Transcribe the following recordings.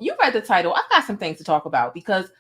You read the title. I got some things to talk about because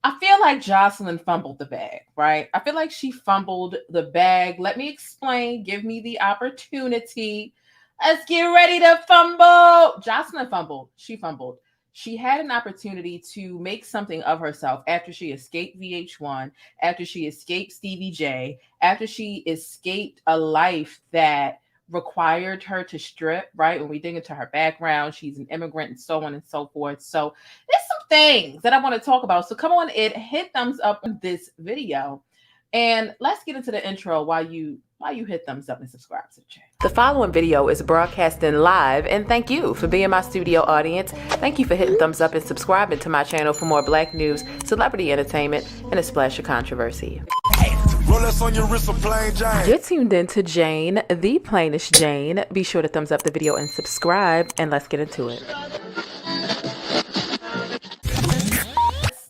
I feel like Joseline fumbled the bag, right? I feel like she fumbled the bag. Let me explain. Give me the opportunity. Let's get ready to fumble. Joseline fumbled. She fumbled. She had an opportunity to make something of herself after she escaped VH1, after she escaped Stevie J, after she escaped a life that required her to strip, right? When we dig into her background, she's an immigrant and so on and so forth. So there's some things that I want to talk about. So come on in, hit thumbs up on this video. And let's get into the intro while you hit thumbs up and subscribe to the channel. The following video is broadcasting live, and thank you for being my studio audience. Thank you for hitting thumbs up and subscribing to my channel for more black news, celebrity entertainment, and a splash of controversy. On your wrist, Jane. You're tuned in to Jane, the plainest Jane. Be sure to thumbs up the video and subscribe, and let's get into it.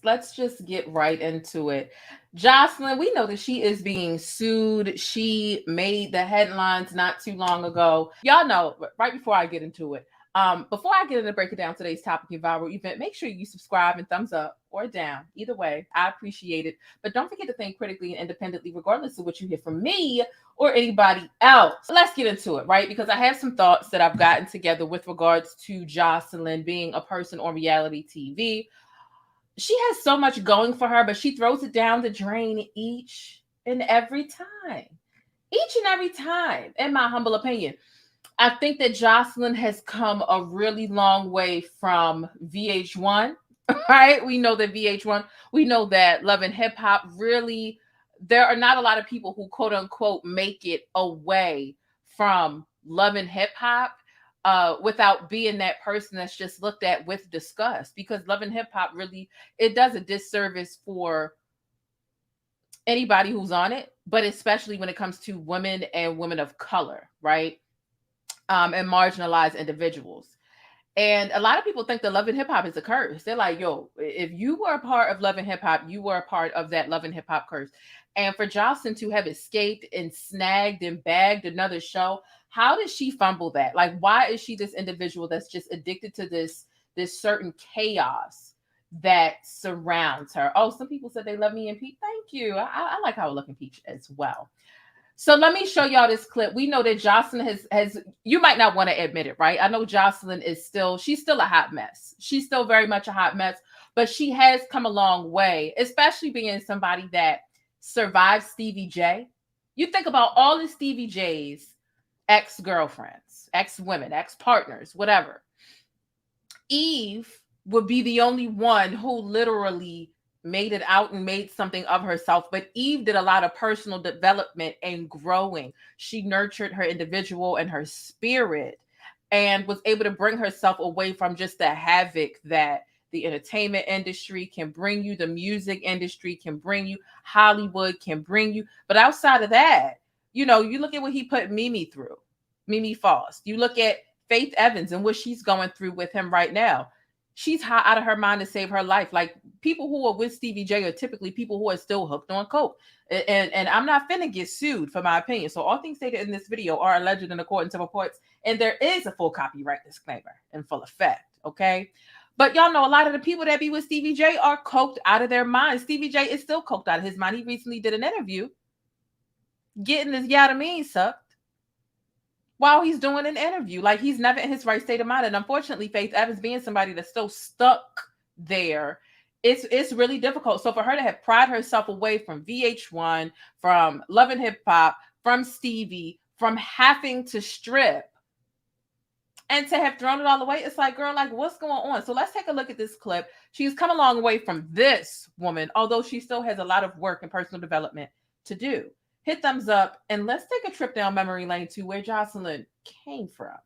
Let's just get right into it. Joseline, we know that she is being sued. She made the headlines not too long ago. Y'all know, right before I get into it, before I get into breaking down today's topic and viral event, make sure you subscribe and thumbs up or down. Either way, I appreciate it. But don't forget to think critically and independently, regardless of what you hear from me or anybody else. Let's get into it, right? Because I have some thoughts that I've gotten together with regards to Joseline being a person on reality TV. She has so much going for her, but she throws it down the drain each and every time. Each and every time, in my humble opinion. I think that Joseline has come a really long way from VH1, right? We know that VH1, we know that Love and Hip Hop really, there are not a lot of people who quote unquote make it away from Love and Hip Hop without being that person that's just looked at with disgust, because Love and Hip Hop really, it does a disservice for anybody who's on it, but especially when it comes to women and women of color, right? And marginalized individuals. And a lot of people think that Love and Hip Hop is a curse. They're like, yo, if you were a part of Love and Hip Hop, you were a part of that Love and Hip Hop curse. And for Joseline to have escaped and snagged and bagged another show, how did she fumble that? Like, why is she this individual that's just addicted to this certain chaos that surrounds her? Oh, some people said they love me in peach. Thank you. I like how I look in peach as well. So let me show y'all this clip. We know that Joseline has, you might not want to admit it, right? I know Joseline she's still a hot mess. She's still very much a hot mess, but she has come a long way, especially being somebody that survived Stevie J. You think about all the Stevie J's ex-girlfriends, ex-women, ex-partners, whatever. Eve would be the only one who literally made it out and made something of herself. But Eve did a lot of personal development and growing. She nurtured her individual and her spirit and was able to bring herself away from just the havoc that the entertainment industry can bring you, the music industry can bring you, Hollywood can bring you. But outside of that, you know, you look at what he put Mimi through, Mimi Faust. You look at Faith Evans and what she's going through with him right now. She's high out of her mind to save her life. Like, people who are with Stevie J are typically people who are still hooked on coke. And I'm not finna get sued for my opinion. So all things stated in this video are alleged and according to reports. And there is a full copyright disclaimer in full effect, okay? But y'all know a lot of the people that be with Stevie J are coked out of their minds. Stevie J is still coked out of his mind. He recently did an interview getting his Yadameen sucked while he's doing an interview. Like, he's never in his right state of mind. And unfortunately, Faith Evans being somebody that's so stuck there, it's really difficult. So for her to have pried herself away from VH1, from Love and Hip Hop, from Stevie, from having to strip, and to have thrown it all away, it's like, girl, like, what's going on? So let's take a look at this clip. She's come a long way from this woman, although she still has a lot of work and personal development to do. Hit thumbs up, and let's take a trip down memory lane to where Joseline came from.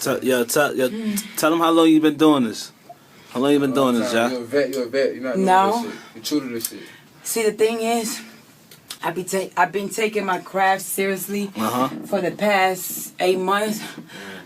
Tell them how long you been doing this. How long you been doing this, Josh? You're a vet. You're not doing No. this shit. You're true to this shit. See, the thing is, I've been taking my craft seriously for the past 8 months.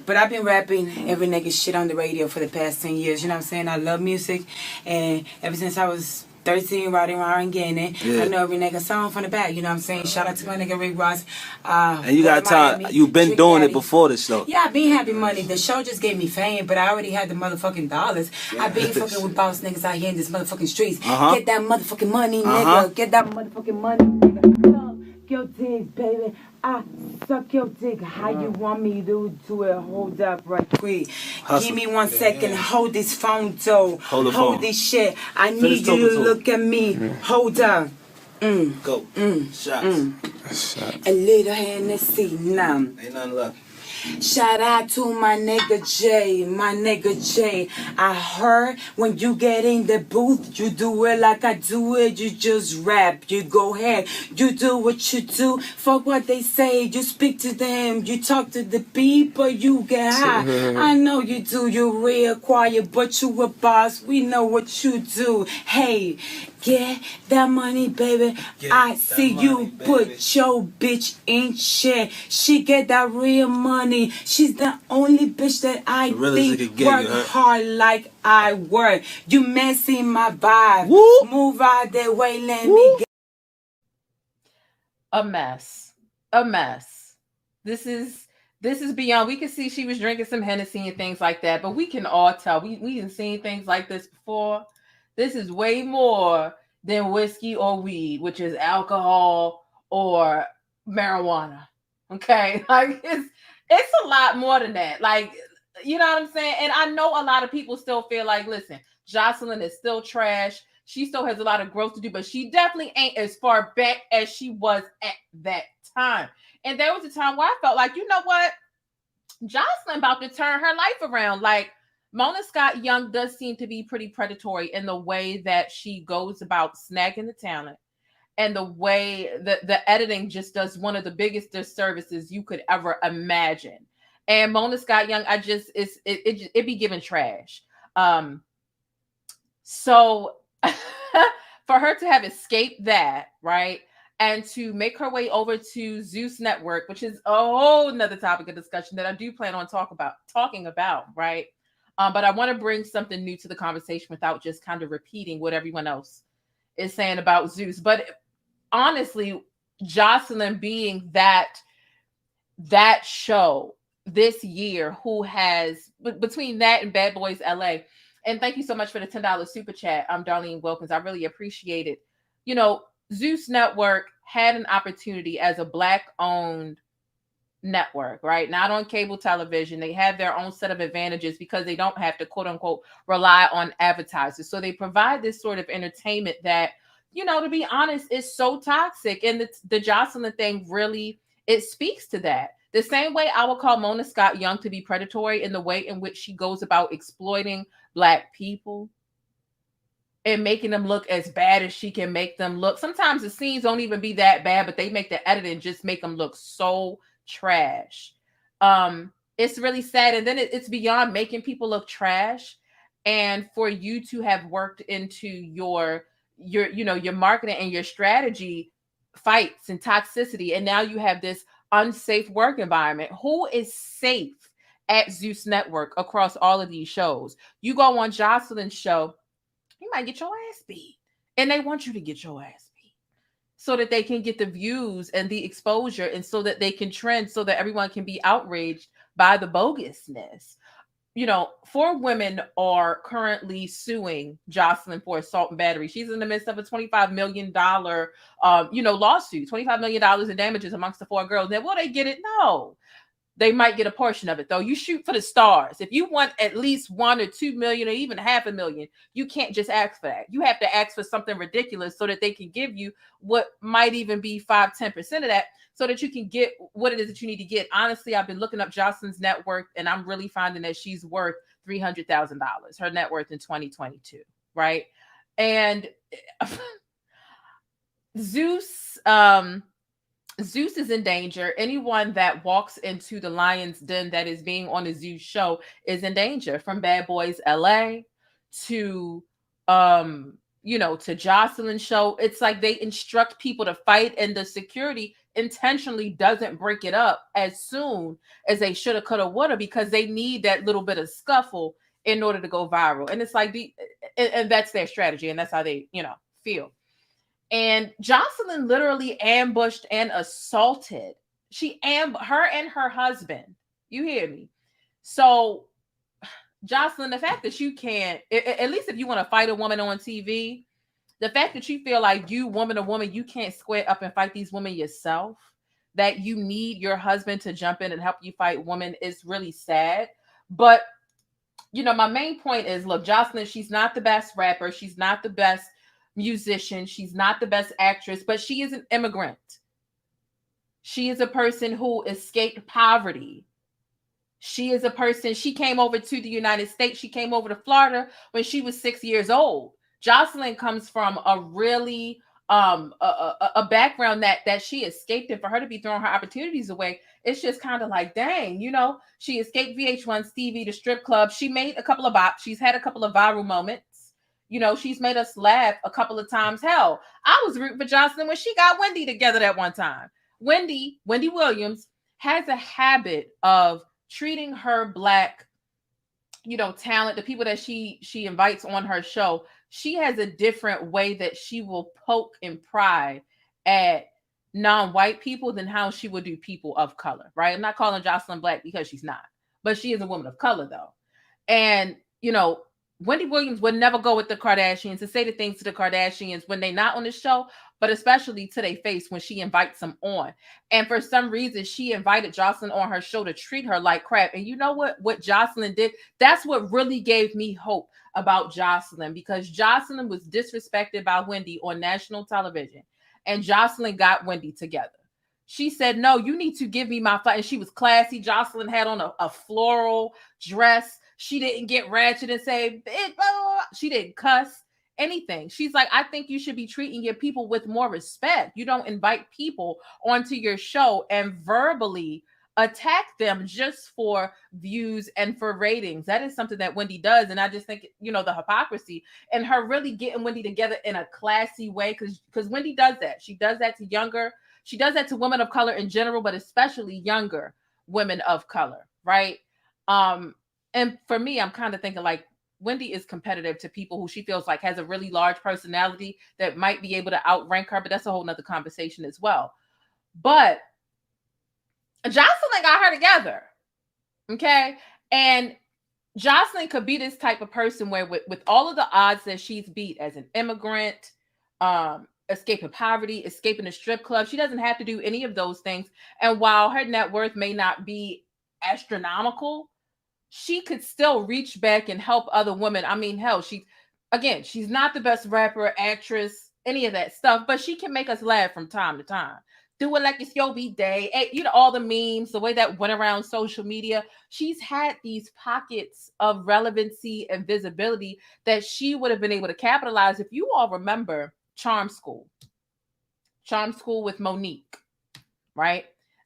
But I've been rapping every nigga shit on the radio for the past 10 years. You know what I'm saying? I love music. And ever since I was 13 riding around and getting it. Yeah. I know every nigga song from the back, you know what I'm saying? Shout out to my nigga Rick Ross. And you got time. You've been doing it before the show. Yeah, I been having money. The show just gave me fame, but I already had the motherfucking dollars. I been fucking with boss niggas out here in this motherfucking streets. Get that motherfucking money, nigga. Get that motherfucking money, nigga. Suck your dick, baby. I suck your dick. How you want me to do it? Hold up right quick. Hustle. Give me 1 second. Hold this phone, though. Hold the phone. This shit. I need you to look at me. Hold up. Go. Shots. A little Hennessy now. Ain't nothing left. Shout out to my nigga Jay. I heard when you get in the booth, you do it like I do it. You just rap. You go ahead. You do what you do. Fuck what they say. You speak to them. You talk to the people. You get high. I know you do. You're real quiet, but you a boss. We know what you do. Hey, get that money, baby. I see you put your bitch in check. She get that real money. She's the only bitch that I think work hard like I work. You messing my vibe. Woo. Move out that way, let me get. A mess. This is beyond. We can see she was drinking some Hennessy and things like that, but we can all tell. We have seen things like this before. This is way more than whiskey or weed, which is alcohol or marijuana. Okay, like it's a lot more than that. Like, you know what I'm saying? And I know a lot of people still feel like, listen, Joseline is still trash. She still has a lot of growth to do, but she definitely ain't as far back as she was at that time. And there was a time where I felt like, you know what? Joseline about to turn her life around. Like, Mona Scott Young does seem to be pretty predatory in the way that she goes about snagging the talent. And the way that the editing just does one of the biggest disservices you could ever imagine. And Mona Scott Young, it be giving trash. So for her to have escaped that, right, and to make her way over to Zeus Network, which is a whole nother topic of discussion that I do plan on talking about, right? But I want to bring something new to the conversation without just kind of repeating what everyone else is saying about Zeus. But honestly, Joseline being that show this year, who has between that and Bad Boys LA, and thank you so much for the $10 super chat. I'm Darlene Wilkins. I really appreciate it. You know, Zeus Network had an opportunity as a Black-owned network, right? Not on cable television. They have their own set of advantages because they don't have to, quote unquote, rely on advertisers. So they provide this sort of entertainment that, you know, to be honest, is so toxic. And the Joseline thing really, it speaks to that. The same way I would call Mona Scott Young to be predatory in the way in which she goes about exploiting Black people and making them look as bad as she can make them look. Sometimes the scenes don't even be that bad, but they make the editing just make them look so trash. It's really sad. And then it's beyond making people look trash. And for you to have worked into your marketing and your strategy fights and toxicity, and now you have this unsafe work environment. Who is safe at Zeus Network across all of these shows? You go on Joseline's show, you might get your ass beat, and they want you to get your ass beat so that they can get the views and the exposure, and so that they can trend, so that everyone can be outraged by the bogusness. You know, 4 women are currently suing Joseline for assault and battery. She's in the midst of a $25 million, lawsuit, $25 million in damages amongst the 4 girls. Now, will they get it? No. They might get a portion of it, though. You shoot for the stars. If you want at least 1 or 2 million or even $500,000, you can't just ask for that. You have to ask for something ridiculous so that they can give you what might even be 5-10% of that, so that you can get what it is that you need to get. Honestly, I've been looking up Joseline's net worth, and I'm really finding that she's worth $300,000, her net worth in 2022, right? And Zeus is in danger. Anyone that walks into the lion's den that is being on the Zeus show is in danger, from Bad Boys LA to to Joseline's show. It's like they instruct people to fight, and the security intentionally doesn't break it up as soon as they shoulda, coulda, woulda, because they need that little bit of scuffle in order to go viral. And it's like and that's their strategy, and that's how they, feel. And Joseline literally ambushed and assaulted. Her and her husband. You hear me? So, Joseline, the fact that you can't, at least if you want to fight a woman on TV, the fact that you feel like you, woman to woman, you can't square up and fight these women yourself, that you need your husband to jump in and help you fight women is really sad. But, my main point is, look, Joseline, she's not the best rapper. She's not the best musician. She's not the best actress, but she is an immigrant. She is a person who escaped poverty. She is a person, she came over to the United States. She came over to Florida when she was 6 years old. Joseline comes from a really a background that she escaped, and for her to be throwing her opportunities away, it's just kind of like, dang, she escaped VH1, Stevie, the strip club. She made a couple of bops. She's had a couple of viral moments. She's made us laugh a couple of times. Hell, I was rooting for Joseline when she got Wendy together that one time. Wendy Williams has a habit of treating her Black, talent, the people that she invites on her show. She has a different way that she will poke and pry at non-white people than how she would do people of color, right? I'm not calling Joseline Black because she's not, but she is a woman of color though. And, Wendy Williams would never go with the Kardashians and say the things to the Kardashians when they're not on the show, but especially to their face when she invites them on. And for some reason, she invited Joseline on her show to treat her like crap. And you know what Joseline did? That's what really gave me hope about Joseline, because Joseline was disrespected by Wendy on national television. And Joseline got Wendy together. She said, no, you need to give me my fight. And she was classy. Joseline had on a floral dress. She didn't get ratchet and say, blah, blah, blah. She didn't cuss anything. She's like, I think you should be treating your people with more respect. You don't invite people onto your show and verbally attack them just for views and for ratings. That is something that Wendy does. And I just think, the hypocrisy and her really getting Wendy together in a classy way, because Wendy does that. She does that to women of color in general, but especially younger women of color, right? And for me, I'm kind of thinking like Wendy is competitive to people who she feels like has a really large personality that might be able to outrank her, but that's a whole nother conversation as well. But Joseline got her together, okay? And Joseline could be this type of person where with all of the odds that she's beat as an immigrant, escaping poverty, escaping a strip club, she doesn't have to do any of those things. And while her net worth may not be astronomical, she could still reach back and help other women. I mean, hell, she's not the best rapper, actress, any of that stuff, but she can make us laugh from time to time. Do it like it's your day. All the memes, the way that went around social media. She's had these pockets of relevancy and visibility that she would have been able to capitalize. If you all remember Charm School with Monique, right?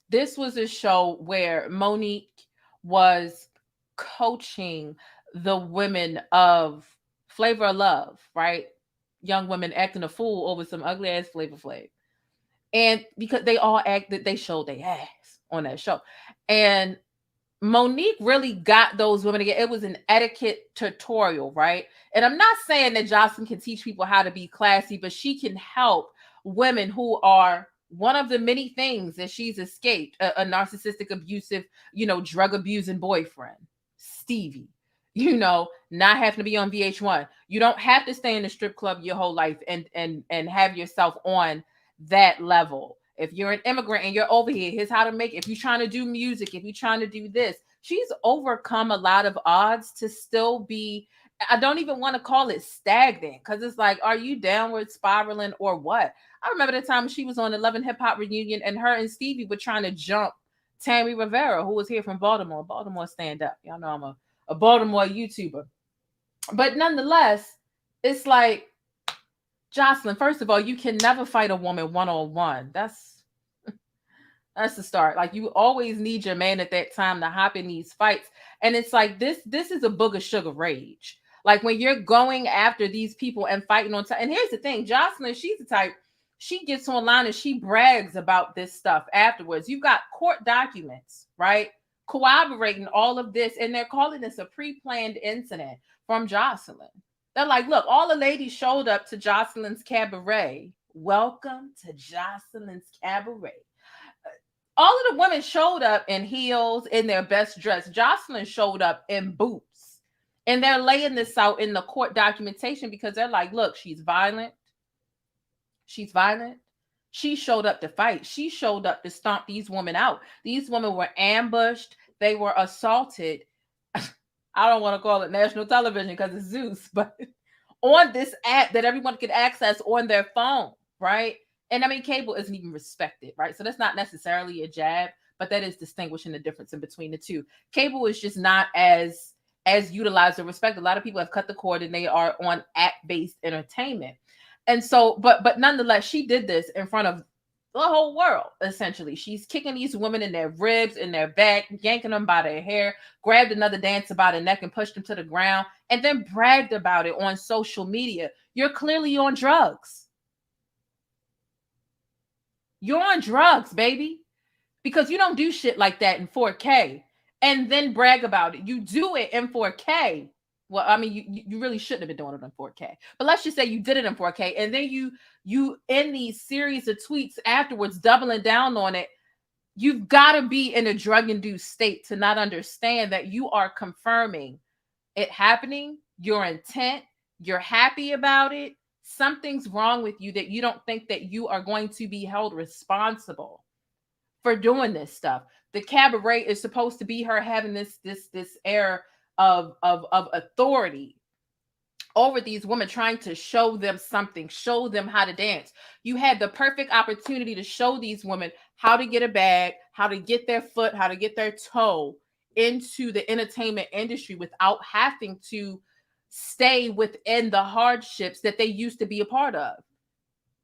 This was a show where Monique was coaching the women of Flavor of Love, right? Young women acting a fool over some ugly ass Flavor Flav. And because they showed their ass on that show. And Monique really got those women together. It was an etiquette tutorial, right? And I'm not saying that Joseline can teach people how to be classy, but she can help women who are one of the many things that she's escaped, a narcissistic, abusive, drug abusing boyfriend, Stevie, not having to be on VH1. You don't have to stay in the strip club your whole life and have yourself on that level. If you're an immigrant and you're over here, here's how to make it. If you're trying to do music, if you're trying to do this, she's overcome a lot of odds to still be, I don't even want to call it stagnant, because it's like, are you downward spiraling or what? I remember the time she was on the Love and Hip Hop Reunion and her and Stevie were trying to jump Tammy Rivera, who was here from Baltimore. Baltimore stand up. Y'all know I'm a Baltimore YouTuber. But nonetheless, it's like, Joseline, first of all, you can never fight a woman one-on-one. That's the start. Like, you always need your man at that time to hop in these fights. And it's like, this is a booger sugar rage. Like, when you're going after these people and fighting on time. And here's the thing, Joseline, she's the type, she gets online and she brags about this stuff afterwards. You've got court documents, right? Corroborating all of this. And they're calling this a pre-planned incident from Joseline. They're like, look, all the ladies showed up to Joseline's Cabaret. Welcome to Joseline's Cabaret. All of the women showed up in heels, in their best dress. Joseline showed up in boots. And they're laying this out in the court documentation because they're like, look, she's violent. She's violent. She showed up to fight. She showed up to stomp these women out. These women were ambushed. They were assaulted. I don't want to call it national television because it's Zeus, but on this app that everyone could access on their phone, right? And I mean, cable isn't even respected, right? So that's not necessarily a jab, but that is distinguishing the difference in between the two. Cable is just not as utilized or respected. A lot of people have cut the cord and they are on app-based entertainment. And so, but nonetheless, she did this in front of the whole world, essentially. She's kicking these women in their ribs, in their back, yanking them by their hair, grabbed another dancer by the neck and pushed them to the ground, and then bragged about it on social media. You're clearly on drugs. You're on drugs, baby, because you don't do shit like that in 4K and then brag about it. You do it in 4K. Well, I mean, you really shouldn't have been doing it in 4K, but let's just say you did it in 4K, and then you in these series of tweets afterwards, doubling down on it. You've got to be in a drug-induced state to not understand that you are confirming it happening, your intent, you're happy about it. Something's wrong with you that you don't think that you are going to be held responsible for doing this stuff. The cabaret is supposed to be her having this air of authority over these women, trying to show them something, show them how to dance. You had the perfect opportunity to show these women how to get a bag, how to get their foot, how to get their toe into the entertainment industry without having to stay within the hardships that they used to be a part of.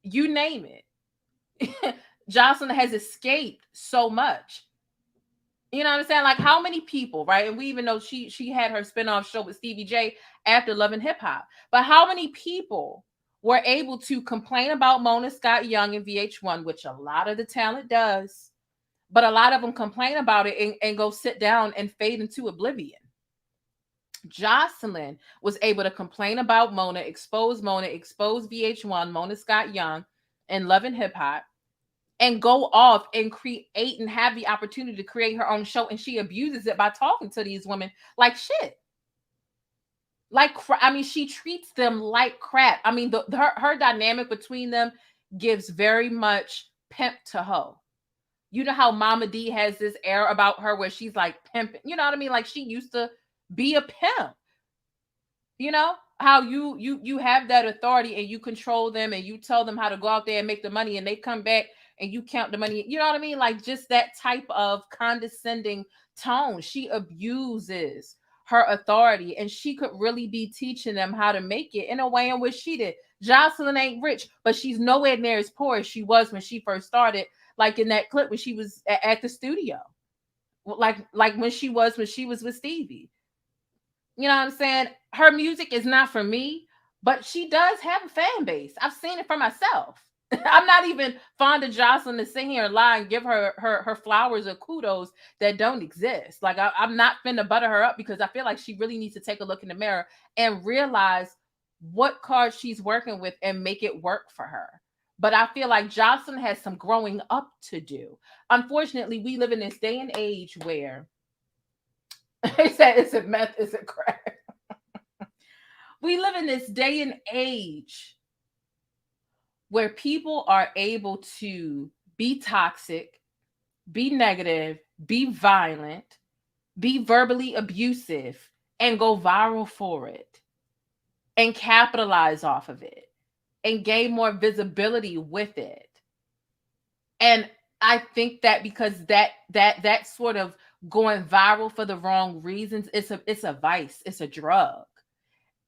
You name it. Joseline has escaped so much. You know what I'm saying? Like, how many people, right? And we even know she had her spinoff show with Stevie J after Love and Hip Hop. But how many people were able to complain about Mona Scott Young in VH1, which a lot of the talent does, but a lot of them complain about it and go sit down and fade into oblivion. Joseline was able to complain about Mona, expose VH1, Mona Scott Young, and Love and Hip Hop, and go off and create and have the opportunity to create her own show. And she abuses it by talking to these women like shit. She treats them like crap. I mean, her dynamic between them gives very much pimp to hoe. You know how Mama D has this air about her where she's like pimping. You know what I mean? Like she used to be a pimp. You know how you have that authority and you control them and you tell them how to go out there and make the money and they come back and you count the money. You know what I mean? Like just that type of condescending tone. She abuses her authority, and she could really be teaching them how to make it in a way in which she did. Joseline ain't rich, but she's nowhere near as poor as she was when she first started. Like in that clip when she was at the studio, like when she was with Stevie. You know what I'm saying? Her music is not for me, but she does have a fan base. I've seen it for myself. I'm not even fond of Joseline to sit here and lie and give her flowers or kudos that don't exist. Like I'm not finna butter her up because I feel like she really needs to take a look in the mirror and realize what cards she's working with and make it work for her. But I feel like Joseline has some growing up to do. Unfortunately, we live in this day and age where they said, is it meth? Is it crack? We live in this day and age where people are able to be toxic, be negative, be violent, be verbally abusive, and go viral for it, and capitalize off of it, and gain more visibility with it. And I think that because that sort of going viral for the wrong reasons, it's a vice, it's a drug.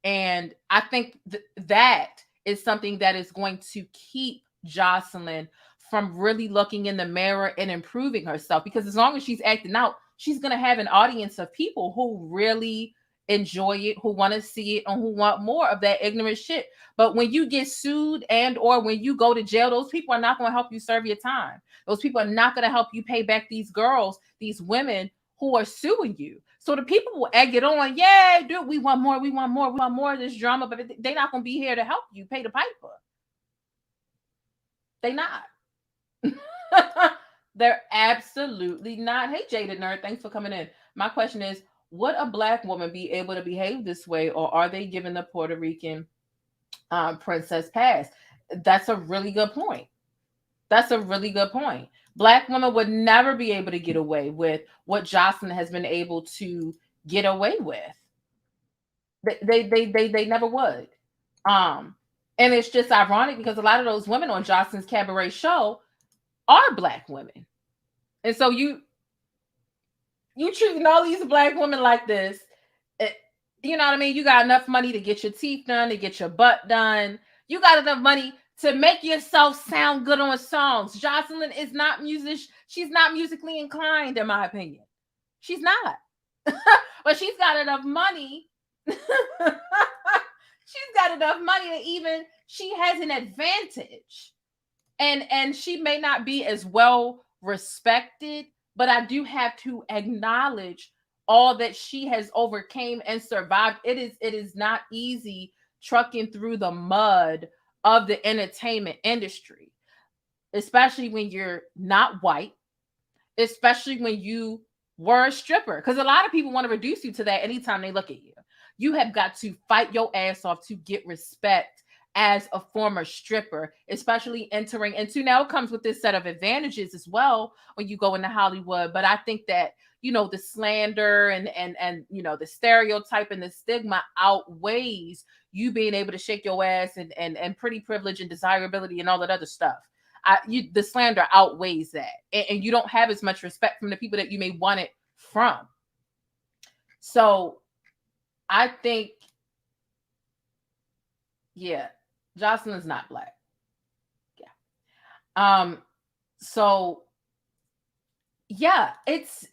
And I think that is something that is going to keep Joseline from really looking in the mirror and improving herself. Because as long as she's acting out, she's going to have an audience of people who really enjoy it, who want to see it, and who want more of that ignorant shit. But when you get sued and or when you go to jail, those people are not going to help you serve your time. Those people are not going to help you pay back these girls, these women who are suing you. So the people will egg it on. Yeah, dude, we want more, we want more, we want more of this drama, but they're not going to be here to help you pay the piper. They not. They're absolutely not. Hey, Jaded Nerd, thanks for coming in. My question is, would a Black woman be able to behave this way, or are they giving the Puerto Rican princess pass? That's a really good point. That's a really good point. Black women would never be able to get away with what Joseline has been able to get away with. They never would. And it's just ironic because a lot of those women on Joseline's Cabaret show are Black women. And so you treating all these Black women like this. You know what I mean? You got enough money to get your teeth done, to get your butt done. You got enough money to make yourself sound good on songs. Joseline is not she's not musically inclined, in my opinion. She's not. But she's got enough money. She's got enough money that even she has an advantage. And she may not be as well respected, but I do have to acknowledge all that she has overcame and survived. It is not easy trucking through the mud of the entertainment industry, especially when you're not white, especially when you were a stripper, because a lot of people want to reduce you to that anytime they look at you. You have got to fight your ass off to get respect as a former stripper, especially entering into, now it comes with this set of advantages as well when you go into Hollywood. But I think that, you know, the slander and you know, the stereotype and the stigma outweighs you being able to shake your ass and pretty privilege and desirability and all that other stuff. The slander outweighs that, and you don't have as much respect from the people that you may want it from. So I think, yeah, Joseline's not Black. Yeah. So yeah, it's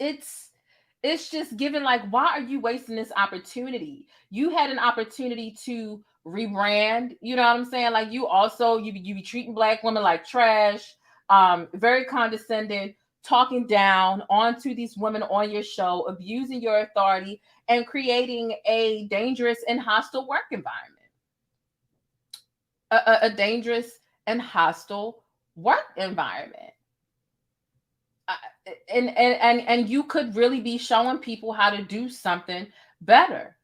just given, like, why are you wasting this opportunity? You had an opportunity to rebrand, you know what I'm saying? Like, you be treating Black women like trash, very condescending, talking down onto these women on your show, abusing your authority, and creating a dangerous and hostile work environment. A dangerous and hostile work environment. And you could really be showing people how to do something better.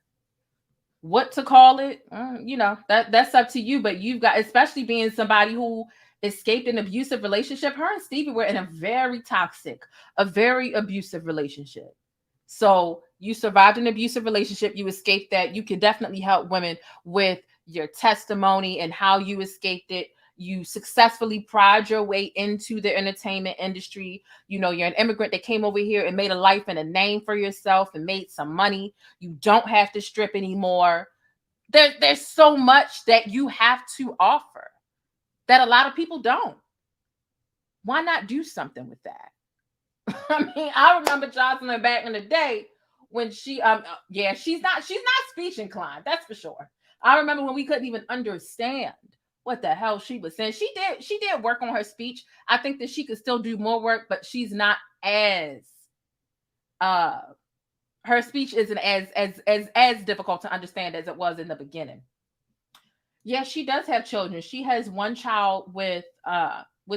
What to call it, you know, that's up to you. But you've got, especially being somebody who escaped an abusive relationship. Her and Stevie were in a very toxic, a very abusive relationship. So you survived an abusive relationship. You escaped that. You can definitely help women with your testimony and how you escaped it. You successfully pried your way into the entertainment industry. You know, you're an immigrant that came over here and made a life and a name for yourself and made some money. You don't have to strip anymore. There's so much that you have to offer that a lot of people don't. Why not do something with that? I mean, I remember Joseline back in the day when she's not speech inclined, that's for sure. I remember when we couldn't even understand what the hell she was saying. She did work on her speech. I think that she could still do more work, but she's not as her speech isn't as difficult to understand as it was in the beginning. Yeah, she does have children. She has one child with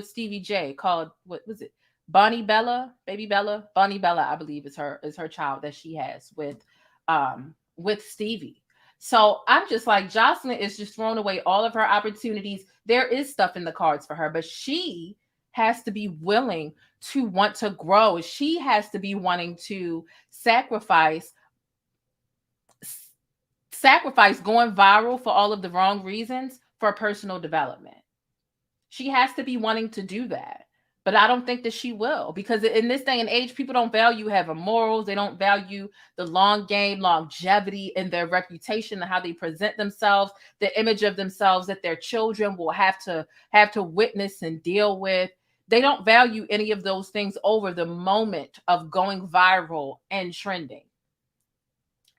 Stevie J called, what was it? Bonnie Bella, baby Bella. Bonnie Bella, I believe, is her child that she has with Stevie. So I'm just like, Joseline is just throwing away all of her opportunities. There is stuff in the cards for her, but she has to be willing to want to grow. She has to be wanting to sacrifice going viral for all of the wrong reasons for personal development. She has to be wanting to do that. But I don't think that she will, because in this day and age, people don't value having morals. They don't value the long game, longevity in their reputation and how they present themselves, the image of themselves that their children will have to witness and deal with. They don't value any of those things over the moment of going viral and trending.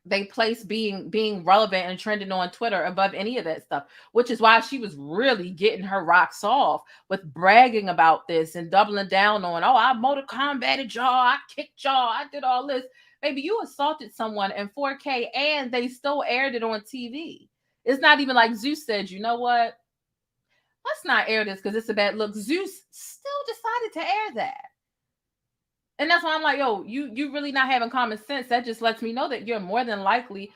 They place being relevant and trending on Twitter above any of that stuff, which is why she was really getting her rocks off with bragging about this and doubling down on, oh, I motor combated y'all, I kicked y'all, I did all this. Baby, you assaulted someone in 4K and they still aired it on TV. It's not even like Zeus said, you know what? Let's not air this because it's a bad look. Zeus still decided to air that. And that's why I'm like, yo, you really not having common sense. That just lets me know that you're more than likely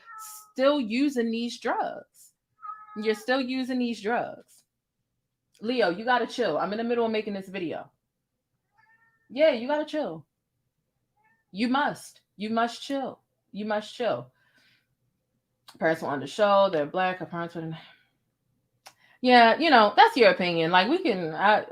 still using these drugs. You're still using these drugs. Leo, you got to chill. I'm in the middle of making this video. Yeah, you got to chill. You must chill. You must chill. Parents on the show, they're black. Her parents wouldn't. Yeah, you know, that's your opinion. Like we can, I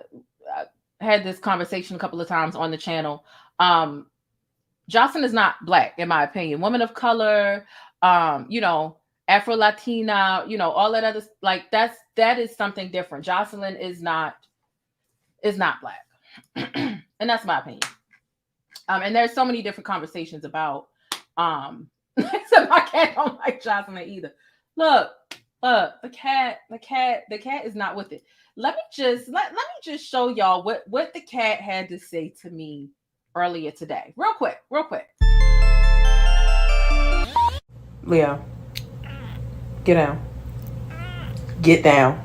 had this conversation a couple of times on the channel. Joseline is not black, in my opinion. Woman of color, you know, Afro-Latina, you know, all that other, like that is something different. Joseline is not black. And that's my opinion. And there's so many different conversations about, except my cat don't like Joseline either. Look, the cat is not with it. Let me just show y'all what the cat had to say to me earlier today. Real quick. Leo, get down. Get down.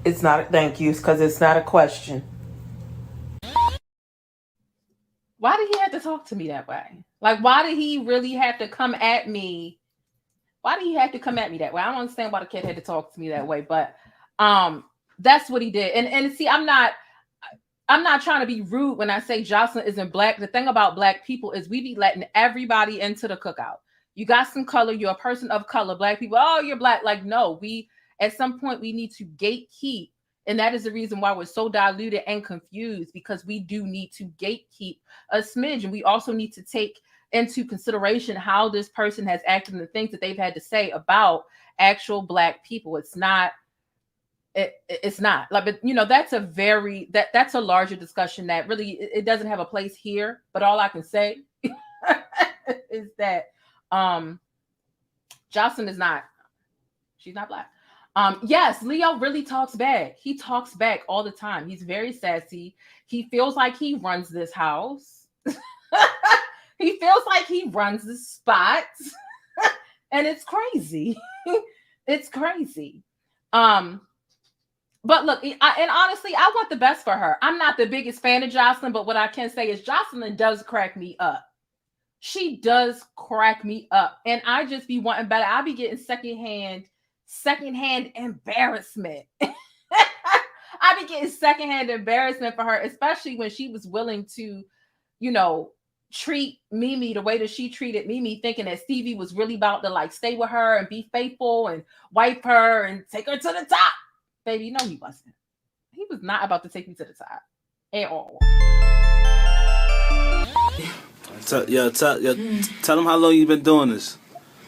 It's not a thank you, because it's not a question. Why did he have to talk to me that way? Like, why did he really have to come at me? Why did he have to come at me that way? I don't understand why the kid had to talk to me that way, but that's what he did. And see, I'm not trying to be rude when I say Joseline isn't black. The thing about black people is we be letting everybody into the cookout. You got some color, you're a person of color. Black people, oh, you're black. Like, no, at some point we need to gatekeep. And that is the reason why we're so diluted and confused, because we do need to gatekeep a smidge. And we also need to take into consideration how this person has acted and the things that they've had to say about actual black people. It's not like, but you know, that's a larger discussion that really, it doesn't have a place here. But all I can say is that Joseline she's not black. Yes, Leo really talks back. He talks back all the time. He's very sassy. He feels like he runs this house. He feels like he runs the spot. And it's crazy. It's crazy. But look, and honestly, I want the best for her. I'm not the biggest fan of Joseline, but what I can say is Joseline does crack me up. She does crack me up. And I just be wanting better. I be getting secondhand embarrassment. I be getting secondhand embarrassment for her, especially when she was willing to, you know, treat Mimi the way that she treated Mimi, thinking that Stevie was really about to like stay with her and be faithful and wipe her and take her to the top. Baby, no, he wasn't. He was not about to take me to the top at all. Tell them how long you been doing this.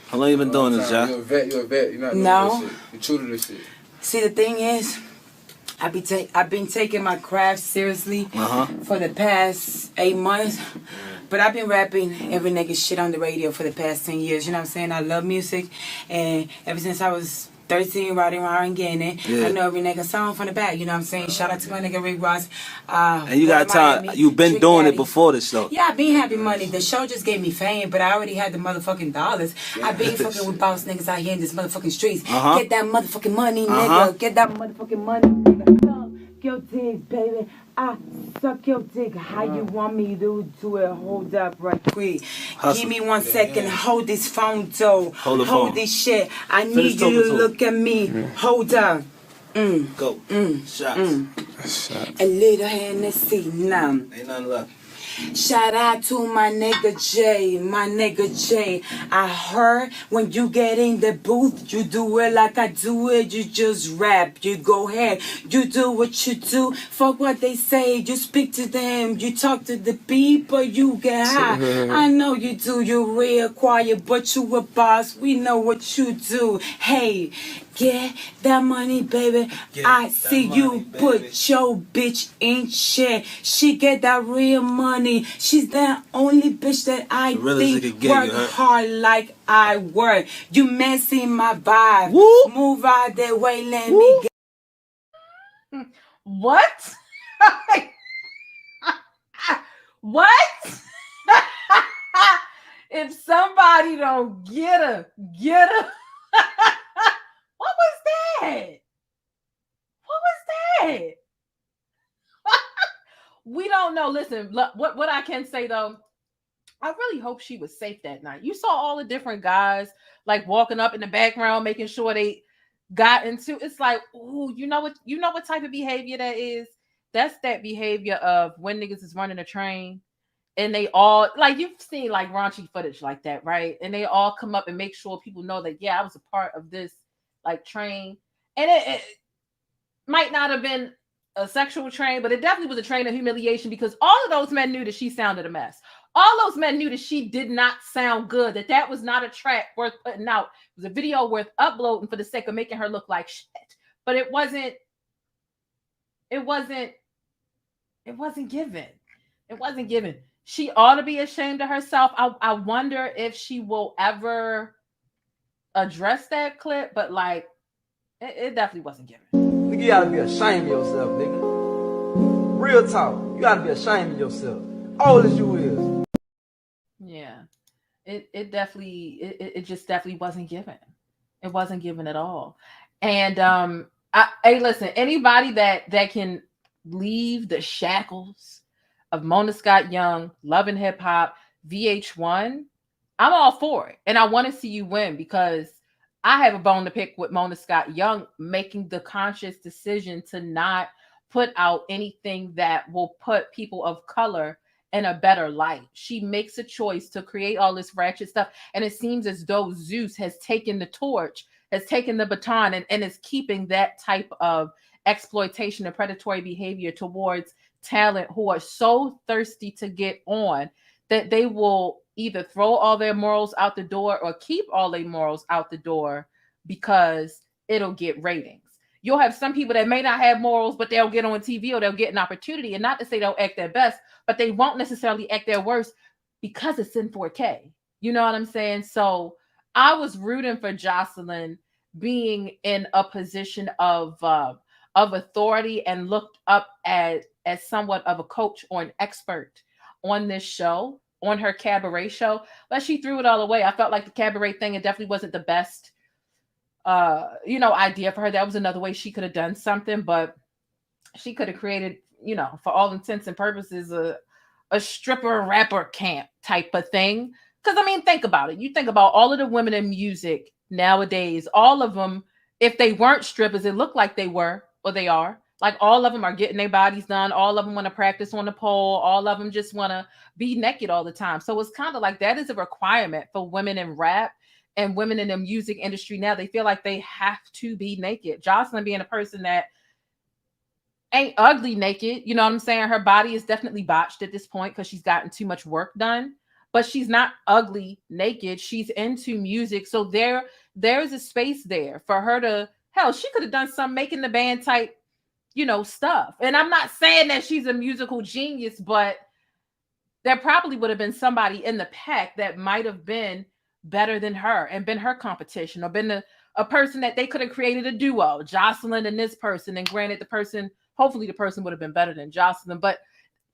How long you been doing this, Jack? You're a vet. You're not doing No. this shit. You're true to this shit. See, the thing is, I've been taking my craft seriously for the past 8 months. But I've been rapping every nigga shit on the radio for the past 10 years. You know what I'm saying? I love music. And ever since I was 13, riding around and getting it. Yeah. I know every nigga song from the back. You know what I'm saying? Shout out to my nigga Rick Ross. And you got time. You've been doing it before this show. Yeah, I been having money. The show just gave me fame, but I already had the motherfucking dollars. Yeah. I been fucking with boss niggas out here in this motherfucking streets. Get that motherfucking money, nigga. Get that motherfucking money, nigga. Suck your dick, baby. I suck your dick. How you want me to do it? Hold up right quick. Give me 1 second. Hold this phone, though. Hold this shit. I need you to look at me. Hold up. Go. Shots. A little Hernandez now. Ain't nothing left. Shout out to my nigga J. I heard when you get in the booth, you do it like I do it. You just rap, you go ahead, you do what you do. Fuck what they say, you speak to them, you talk to the people, you get high. I know you do, you're real quiet, but you a boss. We know what you do. Hey, get that money, baby. I see you put your bitch in shit. She get that real money. She's the only bitch that I think work hard like I work. You messing my vibe. Woo. Move out the way, let me get. What? What? If somebody don't get her. What was that? What was that? We don't know. Listen, look, what I can say though, I really hope she was safe that night. You saw all the different guys like walking up in the background, making sure they got into. It's like, ooh, you know what type of behavior that is? That's that behavior of when niggas is running a train and they all, like, you've seen like raunchy footage like that, right? And they all come up and make sure people know that, yeah, I was a part of this like train. And it might not have been a sexual train, but it definitely was a train of humiliation because all of those men knew that she sounded a mess. All those men knew that she did not sound good, that was not a track worth putting out. It was a video worth uploading for the sake of making her look like shit. But it wasn't given. It wasn't given. She ought to be ashamed of herself. I wonder if she will ever address that clip, but like, it definitely wasn't given. Nigga, you gotta be ashamed of yourself, nigga. Real talk. You gotta be ashamed of yourself. Old as you is. Yeah. It just definitely wasn't given. It wasn't given at all. And hey, listen, anybody that can leave the shackles of Mona Scott Young, Love and Hip Hop, VH1, I'm all for it. And I want to see you win because I have a bone to pick with Mona Scott Young making the conscious decision to not put out anything that will put people of color in a better light. She makes a choice to create all this ratchet stuff. And it seems as though Zeus has taken the torch, has taken the baton, and is keeping that type of exploitation and predatory behavior towards talent who are so thirsty to get on that they will either throw all their morals out the door or keep all their morals out the door because it'll get ratings. You'll have some people that may not have morals, but they'll get on TV or they'll get an opportunity. And not to say they'll act their best, but they won't necessarily act their worst because it's in 4K. You know what I'm saying? So I was rooting for Joseline being in a position of authority and looked up as somewhat of a coach or an expert on this show, on her cabaret show, but she threw it all away. I felt like the cabaret thing, it definitely wasn't the best idea for her. That was another way she could have done something, but she could have created, for all intents and purposes, a stripper rapper camp type of thing. Because I mean, think about it. You think about all of the women in music nowadays, all of them, if they weren't strippers, it looked like they were, or they are. Like all of them are getting their bodies done. All of them want to practice on the pole. All of them just want to be naked all the time. So it's kind of like that is a requirement for women in rap and women in the music industry now. They feel like they have to be naked. Joseline being a person that ain't ugly naked, you know what I'm saying? Her body is definitely botched at this point because she's gotten too much work done, but she's not ugly naked. She's into music. So there's a space there for her to, hell, she could have done some Making the Band type, stuff. And I'm not saying that she's a musical genius, but there probably would have been somebody in the pack that might have been better than her and been her competition, or been a person that they could have created a duo, Joseline and this person. And granted, hopefully the person would have been better than Joseline, but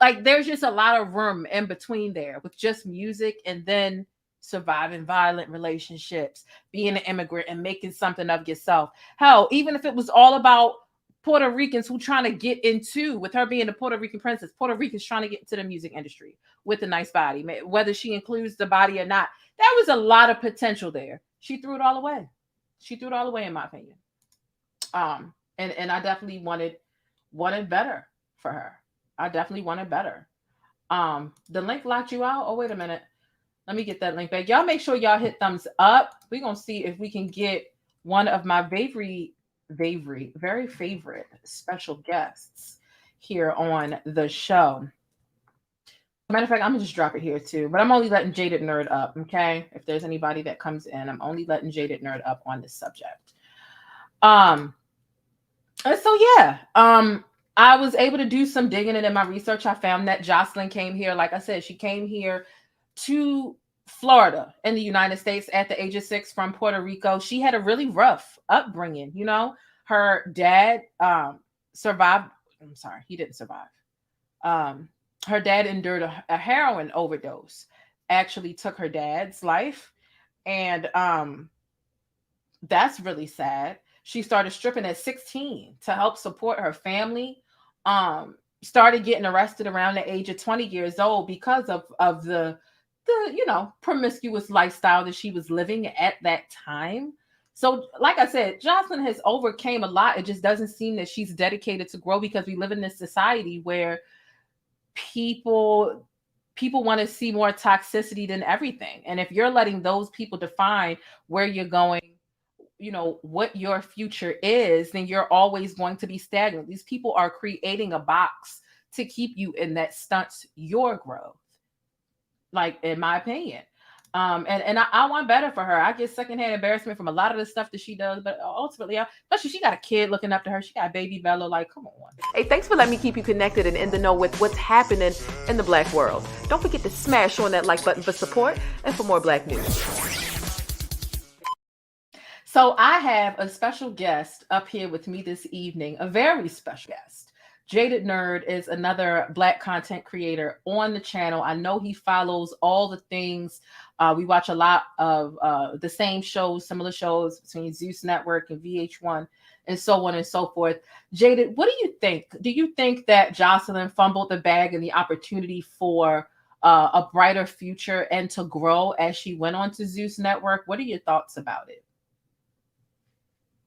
like there's just a lot of room in between there with just music and then surviving violent relationships, being an immigrant and making something of yourself. Hell, even if it was all about Puerto Ricans who trying to get into, with her being a Puerto Rican princess, Puerto Ricans trying to get into the music industry with a nice body, whether she includes the body or not, there was a lot of potential there. She threw it all away. In my opinion. And I definitely wanted better for her. I definitely wanted better. The link locked you out. Oh, wait a minute. Let me get that link back. Y'all make sure y'all hit thumbs up. We're going to see if we can get one of my very favorite special guests here on the show. Matter of fact, I'm going to just drop it here too, but I'm only letting Jaded Nerd up, okay? If there's anybody that comes in, I'm only letting Jaded Nerd up on this subject. I was able to do some digging, and in my research, I found that Joseline came here. Like I said, she came here to Florida in the United States at the age of 6 from Puerto Rico. She had a really rough upbringing. Her dad survived. I'm sorry, he didn't survive. her dad endured a heroin overdose, actually took her dad's life. And that's really sad. She started stripping at 16 to help support her family. Started getting arrested around the age of 20 years old because of the promiscuous lifestyle that she was living at that time. So, like I said, Joseline has overcame a lot. It just doesn't seem that she's dedicated to grow, because we live in this society where people want to see more toxicity than everything. And if you're letting those people define where you're going, what your future is, then you're always going to be stagnant. These people are creating a box to keep you in that stunts your growth, like, in my opinion. And I want better for her. I get secondhand embarrassment from a lot of the stuff that she does, but ultimately, especially, she got a kid looking up to her. She got baby Bella. Like, come on. Hey, thanks for letting me keep you connected and in the know with what's happening in the Black world. Don't forget to smash on that like button for support and for more Black news. So I have a special guest up here with me this evening, a very special guest. Jaded Nerd is another Black content creator on the channel. I know he follows all the things. We watch a lot of the same shows, similar shows between Zeus Network and VH1 and so on and so forth. Jaded, what do you think? Do you think that Joseline fumbled the bag and the opportunity for a brighter future and to grow as she went on to Zeus Network? What are your thoughts about it?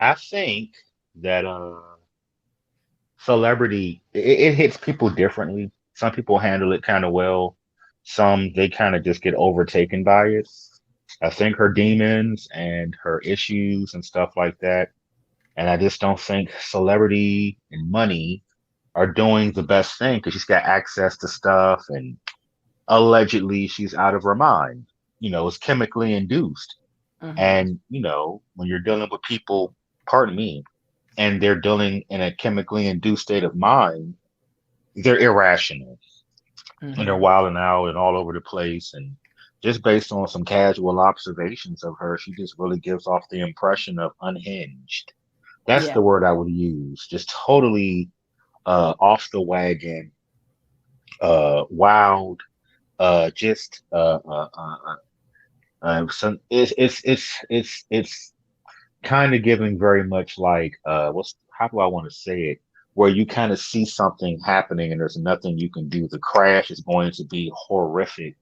I think that celebrity, it hits people differently. Some people handle it kind of well. Some, they kind of just get overtaken by it. I think her demons and her issues and stuff like that. And I just don't think celebrity and money are doing the best thing, because she's got access to stuff and allegedly she's out of her mind. It's chemically induced. Mhm. And, when you're dealing with people, pardon me, and they're dealing in a chemically induced state of mind, they're irrational. And they're wilding out and all over the place. And just based on some casual observations of her, she just really gives off the impression of unhinged. That's the word I would use. Just totally off the wagon, wild, just some it's kind of giving very much like how do I want to say it, where you kind of see something happening and there's nothing you can do. The crash is going to be horrific,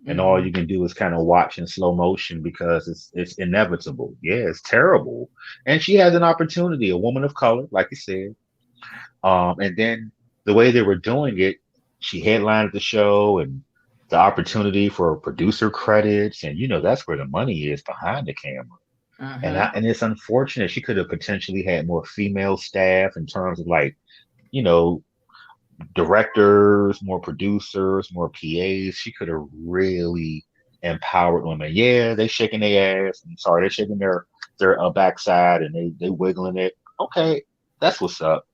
and all you can do is kind of watch in slow motion because it's inevitable. Yeah, it's terrible. And she has an opportunity, a woman of color, like you said. And then the way they were doing it, she headlined the show, and the opportunity for producer credits, and that's where the money is, behind the camera. And it's unfortunate. She could have potentially had more female staff in terms of, like, directors, more producers, more PAs. She could have really empowered women. Yeah, they shaking their ass. I'm sorry, they're shaking their backside and they wiggling it. Okay, that's what's up.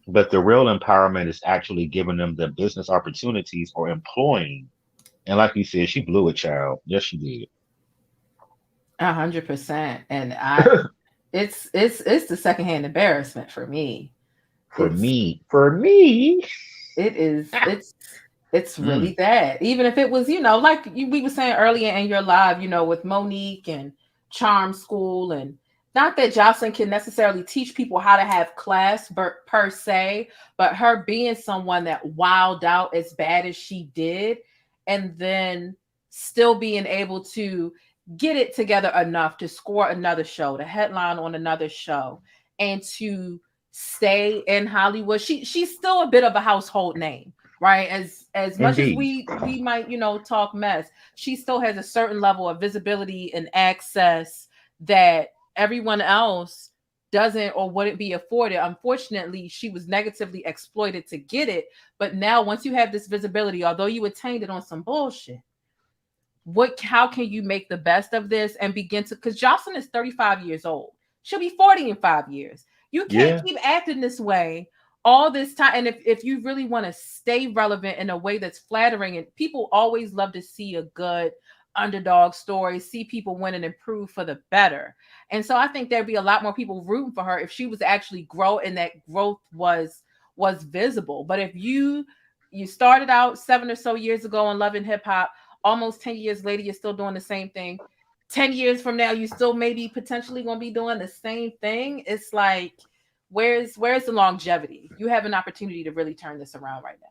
But the real empowerment is actually giving them the business opportunities or employing. And like you said, she blew it, child. Yes, she did. 100%. And it's the secondhand embarrassment for me. For me, it is. It's really bad. Even if it was, like we were saying earlier in your live, with Monique and Charm School, and not that Joseline can necessarily teach people how to have class per se, but her being someone that wilded out as bad as she did, and then still being able to get it together enough to score another show, to headline on another show, and to stay in Hollywood. She's still a bit of a household name, right? As much as we might, talk mess, she still has a certain level of visibility and access that everyone else doesn't or wouldn't be afforded. Unfortunately, she was negatively exploited to get it. But now, once you have this visibility, although you attained it on some bullshit, how can you make the best of this and begin to, because Joseline is 35 years old. She'll be 40 in 5 years. You can't keep acting this way all this time. And if you really want to stay relevant in a way that's flattering, and people always love to see a good underdog story, see people win and improve for the better. And so I think there'd be a lot more people rooting for her if she was actually grow, and that growth was visible. But if you you started out 7 or so years ago on Love and Hip Hop. Almost 10 years later, you're still doing the same thing. 10 years from now, you still maybe potentially going to be doing the same thing. It's like, where's the longevity? You have an opportunity to really turn this around right now.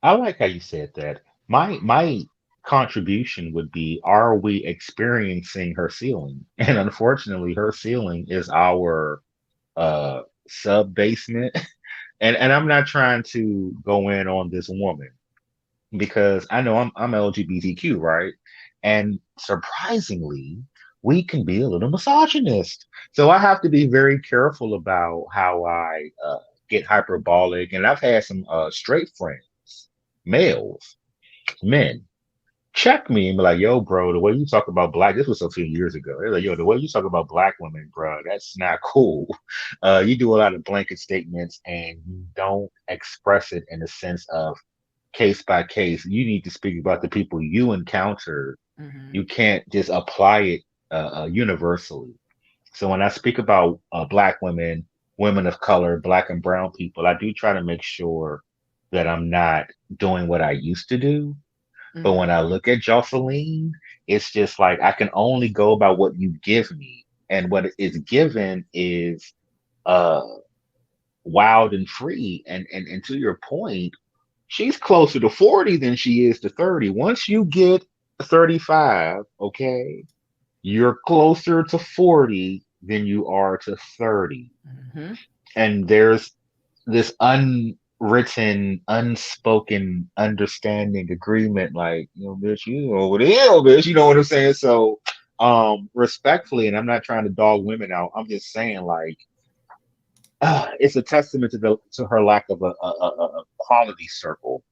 I like how you said that. My contribution would be, are we experiencing her ceiling? And unfortunately, her ceiling is our sub basement. And I'm not trying to go in on this woman because I know I'm LGBTQ, right? And surprisingly, we can be a little misogynist. So I have to be very careful about how I get hyperbolic. And I've had some straight friends, males, men, check me and be like, yo, bro, the way you talk about black, this was a few years ago. They're like, yo, the way you talk about black women, bro, that's not cool. You do a lot of blanket statements and you don't express it in the sense of case by case. You need to speak about the people you encounter. You can't just apply it universally. So when I speak about black women, women of color, black and brown people, I do try to make sure that I'm not doing what I used to do. But when I look at Joseline, it's just like I can only go by what you give me. And what is given is wild and free. And to your point, she's closer to 40 than she is to 30. Once you get 35, okay, you're closer to 40 than you are to 30. And there's this unwritten, unspoken understanding agreement, like, you know, bitch, you over there, bitch, you know what I'm saying? So respectfully, and I'm not trying to dog women out, I'm just saying, like, it's a testament to her lack of a quality circle.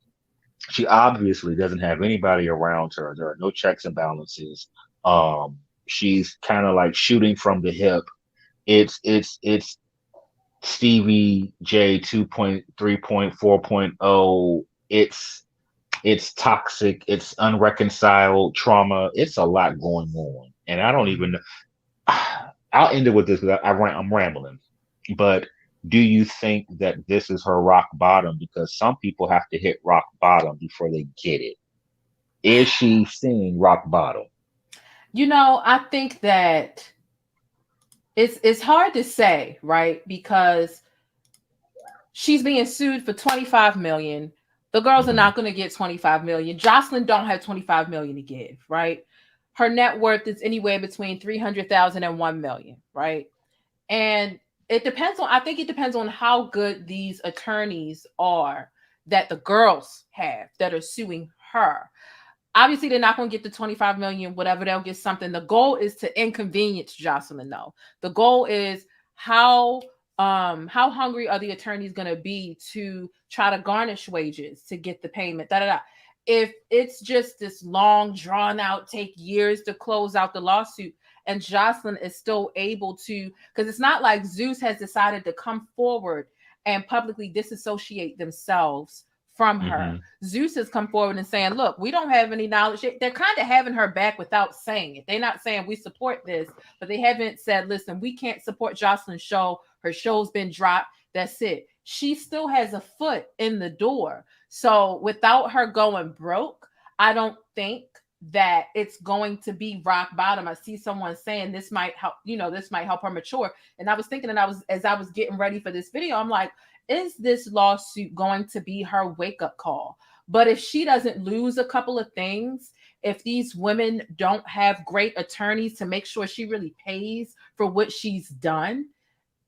She obviously doesn't have anybody around her. There are no checks and balances. She's kind of like shooting from the hip. It's Stevie J 2.3.4.0. It's toxic. It's unreconciled trauma. It's a lot going on, and I don't even. I'll end it with this because I'm rambling. But do you think that this is her rock bottom? Because some people have to hit rock bottom before they get it. Is she seeing rock bottom? You know, I think that it's hard to say, right? Because she's being sued for 25 million. The girls are not going to get 25 million. Joseline don't have 25 million to give, right? Her net worth is anywhere between 300,000 and 1 million, right? And I think it depends on how good these attorneys are that the girls have that are suing her. Obviously, they're not going to get the 25 million, whatever, they'll get something. The goal is to inconvenience Joseline, though. The goal is how hungry are the attorneys going to be to try to garnish wages to get the payment, If it's just this long, drawn out, take years to close out the lawsuit, and Joseline is still able to, because it's not like Zeus has decided to come forward and publicly disassociate themselves from her. Zeus has come forward and saying, look, we don't have any knowledge. They're kind of having her back without saying it. They're not saying we support this, but they haven't said, listen, we can't support Joseline's show. Her show's been dropped. That's it. She still has a foot in the door. So without her going broke, I don't think that it's going to be rock bottom. I see someone saying this might help, this might help her mature. And I was thinking, as I was getting ready for this video, I'm like, is this lawsuit going to be her wake-up call? But if she doesn't lose a couple of things, if these women don't have great attorneys to make sure she really pays for what she's done,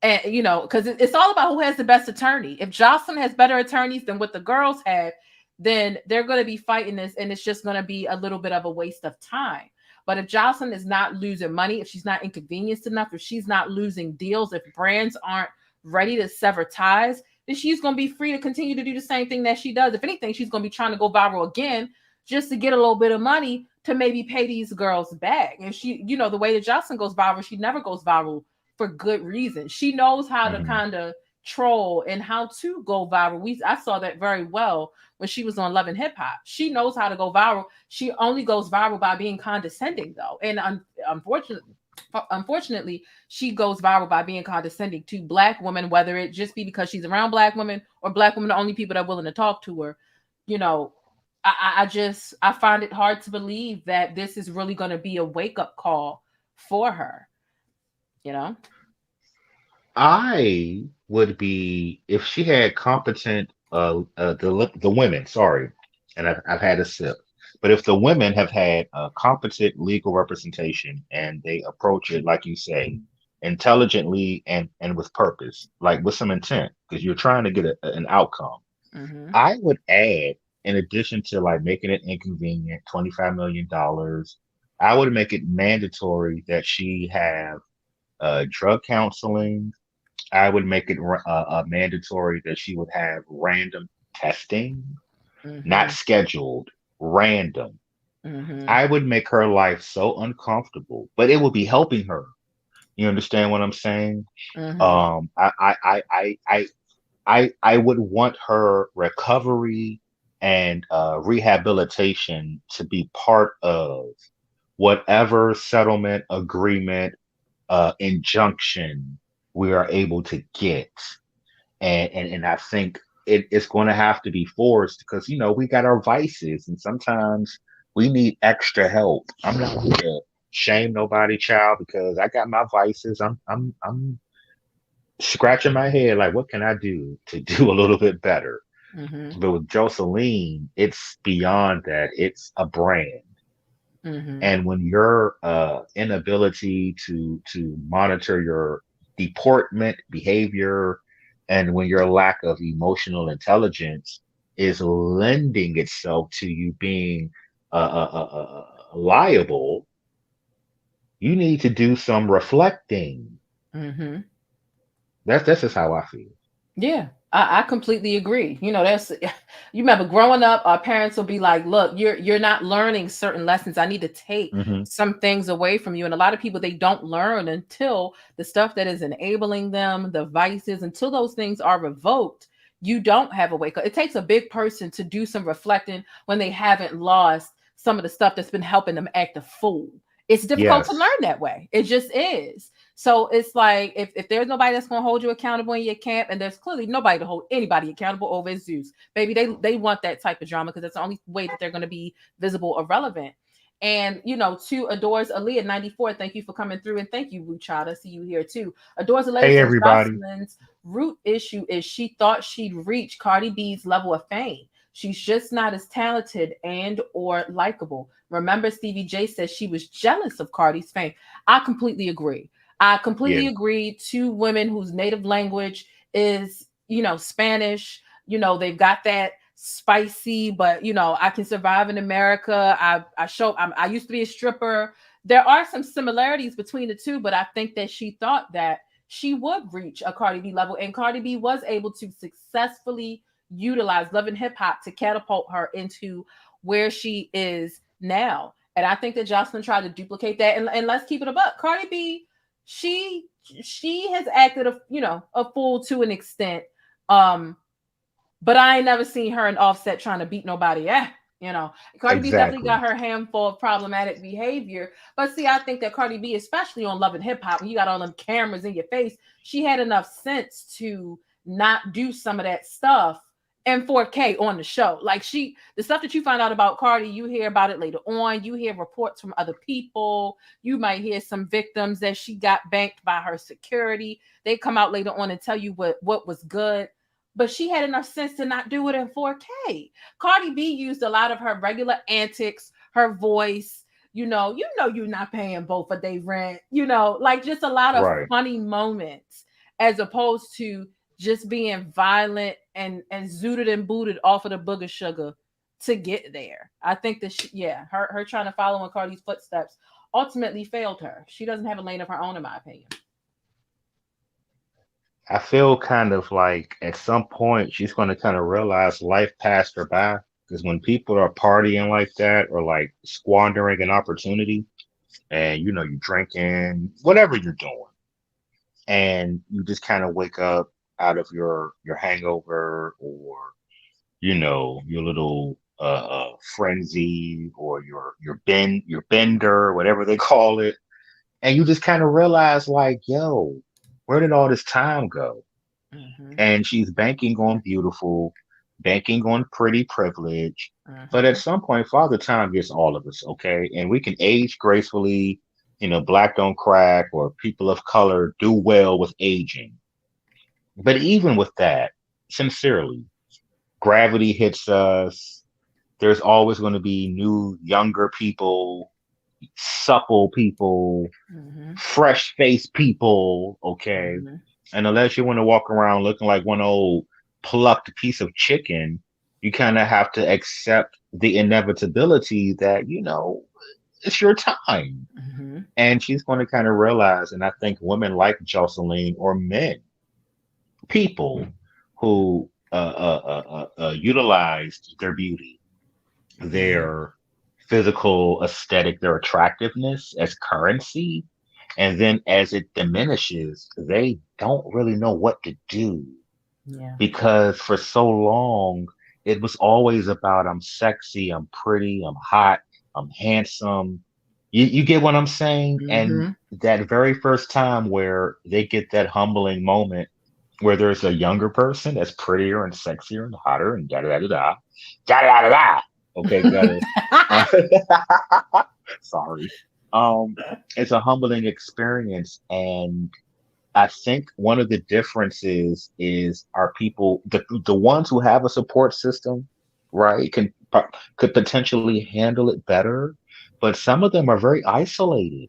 and because it's all about who has the best attorney. If Joseline has better attorneys than what the girls have, then they're going to be fighting this, and it's just going to be a little bit of a waste of time. But if Joseline is not losing money, if she's not inconvenienced enough, if she's not losing deals, if brands aren't ready to sever ties, then she's going to be free to continue to do the same thing that she does. If anything, she's going to be trying to go viral again just to get a little bit of money to maybe pay these girls back. And she, the way that Joseline goes viral, she never goes viral for good reason. She knows how to kind of troll and how to go viral. I saw that very well when she was on Love and Hip Hop. She knows how to go viral. She only goes viral by being condescending, though. And unfortunately, unfortunately, she goes viral by being condescending to Black women, whether it just be because she's around Black women or Black women are the only people that are willing to talk to her. You know, I find it hard to believe that this is really going to be a wake up call for her. You know, I would be if she had competent the women, sorry, and I've had a sip. But if the women have had competent legal representation and they approach it, like you say, intelligently and with purpose, like with some intent, because you're trying to get an outcome, mm-hmm. I would add, in addition to like making it inconvenient, $25 million, I would make it mandatory that she have drug counseling. I would make it mandatory that she would have random testing, not Mm-hmm. scheduled, random. Mm-hmm. I would make her life so uncomfortable, but it would be helping her. You understand what I'm saying? Mm-hmm. I would want her recovery and rehabilitation to be part of whatever settlement agreement, injunction we are able to get. And I think it's going to have to be forced because we got our vices and sometimes we need extra help. I'm not here to shame nobody, child, because I got my vices. I'm scratching my head like, what can I do to do a little bit better? Mm-hmm. But with Joseline, it's beyond that. It's a brand. Mm-hmm. And when your inability to monitor your deportment, behavior, and when your lack of emotional intelligence is lending itself to you being liable, you need to do some reflecting. Mm-hmm. That's just how I feel. Yeah, I completely agree. You know, that's you remember growing up, our parents will be like, "Look, you're not learning certain lessons. I need to take Hmm. some things away from you." And a lot of people they don't learn until the stuff that is enabling them, the vices, until those things are revoked. You don't have a wake up. It takes a big person to do some reflecting when they haven't lost some of the stuff that's been helping them act a fool. It's difficult to learn Yes, that way. It just is. So it's like if there's nobody that's gonna hold you accountable in your camp, and there's clearly nobody to hold anybody accountable over Zeus, baby, they want that type of drama because that's the only way that they're gonna be visible or relevant. And to Adores Aaliyah 94, thank you for coming through, and thank you, Wu Child. I see you here too. Adores Aaliyah hey says everybody. Joceline's root issue is she thought she'd reach Cardi B's level of fame. She's just not as talented and or likable. Remember, Stevie J says she was jealous of Cardi's fame. I completely agree. I completely Yeah, agree. Two women whose native language is, Spanish. They've got that spicy, but I can survive in America. I used to be a stripper. There are some similarities between the two, but I think that she thought that she would reach a Cardi B level, and Cardi B was able to successfully utilize Love and Hip Hop to catapult her into where she is now. And I think that Joseline tried to duplicate that. And let's keep it a buck. Cardi B, she has acted a fool to an extent. But I ain't never seen her and Offset trying to beat nobody. Cardi B definitely got exactly. her handful of problematic behavior. But see, I think that Cardi B, especially on Love and Hip Hop, when you got all them cameras in your face, she had enough sense to not do some of that stuff in 4K on the show. Like the stuff that you find out about Cardi, you hear about it later on. You hear reports from other people. You might hear some victims that she got banked by her security. They come out later on and tell you what was good. But she had enough sense to not do it in 4K. Cardi B used a lot of her regular antics, her voice. You're not paying both a day rent. Like just a lot of Right. funny moments, as opposed to just being violent and zooted and booted off of the booger sugar to get there. I think that her trying to follow in Cardi's footsteps ultimately failed her. She doesn't have a lane of her own, in my opinion. I feel kind of like at some point she's going to kind of realize life passed her by because when people are partying like that or like squandering an opportunity and you're drinking, whatever you're doing, and you just kind of wake up out of your hangover or your little frenzy or your bender, whatever they call it, And you just kind of realize, like, yo, where did all this time go? Mm-hmm. And she's banking on beautiful, banking on pretty privilege. But at Mm-hmm. some point, Father Time gets all of us, okay? And we can age gracefully, black don't crack, or people of color do well with aging. But even with that, sincerely, gravity hits us. There's always going to be new, younger people, supple people, Mm-hmm. fresh faced people, okay? Mm-hmm. And unless you want to walk around looking like one old plucked piece of chicken, you kind of have to accept the inevitability that, it's your time. Mm-hmm. And she's going to kind of realize, and I think women like Joseline, or men, people who utilized their beauty, their physical aesthetic, their attractiveness as currency. And then as it diminishes, they don't really know what to do, Yeah. because for so long, it was always about I'm sexy, I'm pretty, I'm hot, I'm handsome. You get what I'm saying? And Mm-hmm. that very first time where they get that humbling moment where there's a younger person that's prettier and sexier and hotter and da da da da da da da da. Okay, got it. Sorry. Um, it's a humbling experience, and I think one of the differences is our people, the ones who have a support system, right, could potentially handle it better, but some of them are very isolated,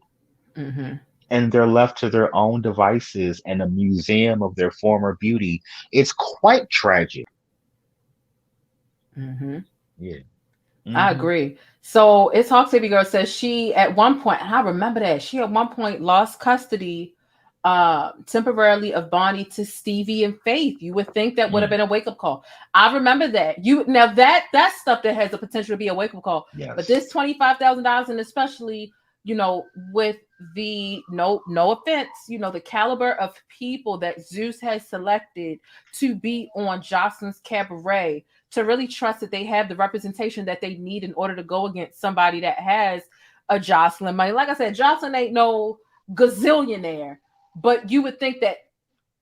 Mm-hmm. and they're left to their own devices and a museum of their former beauty. It's quite tragic. Mm-hmm. Yeah. I Hmm. agree. So it's Hawks Baby Girl says she at one point, and I remember that she at one point lost custody temporarily of Bonnie to Stevie and Faith. You would think that would have Mm. been a wake-up call. I remember that. You now that's stuff that has the potential to be a wake-up call. But Yes. this $25,000, and especially, with the no offense, the caliber of people that Zeus has selected to be on Joseline's Cabaret, to really trust that they have the representation that they need in order to go against somebody that has a Joseline money. Like I said, Joseline ain't no gazillionaire, but you would think that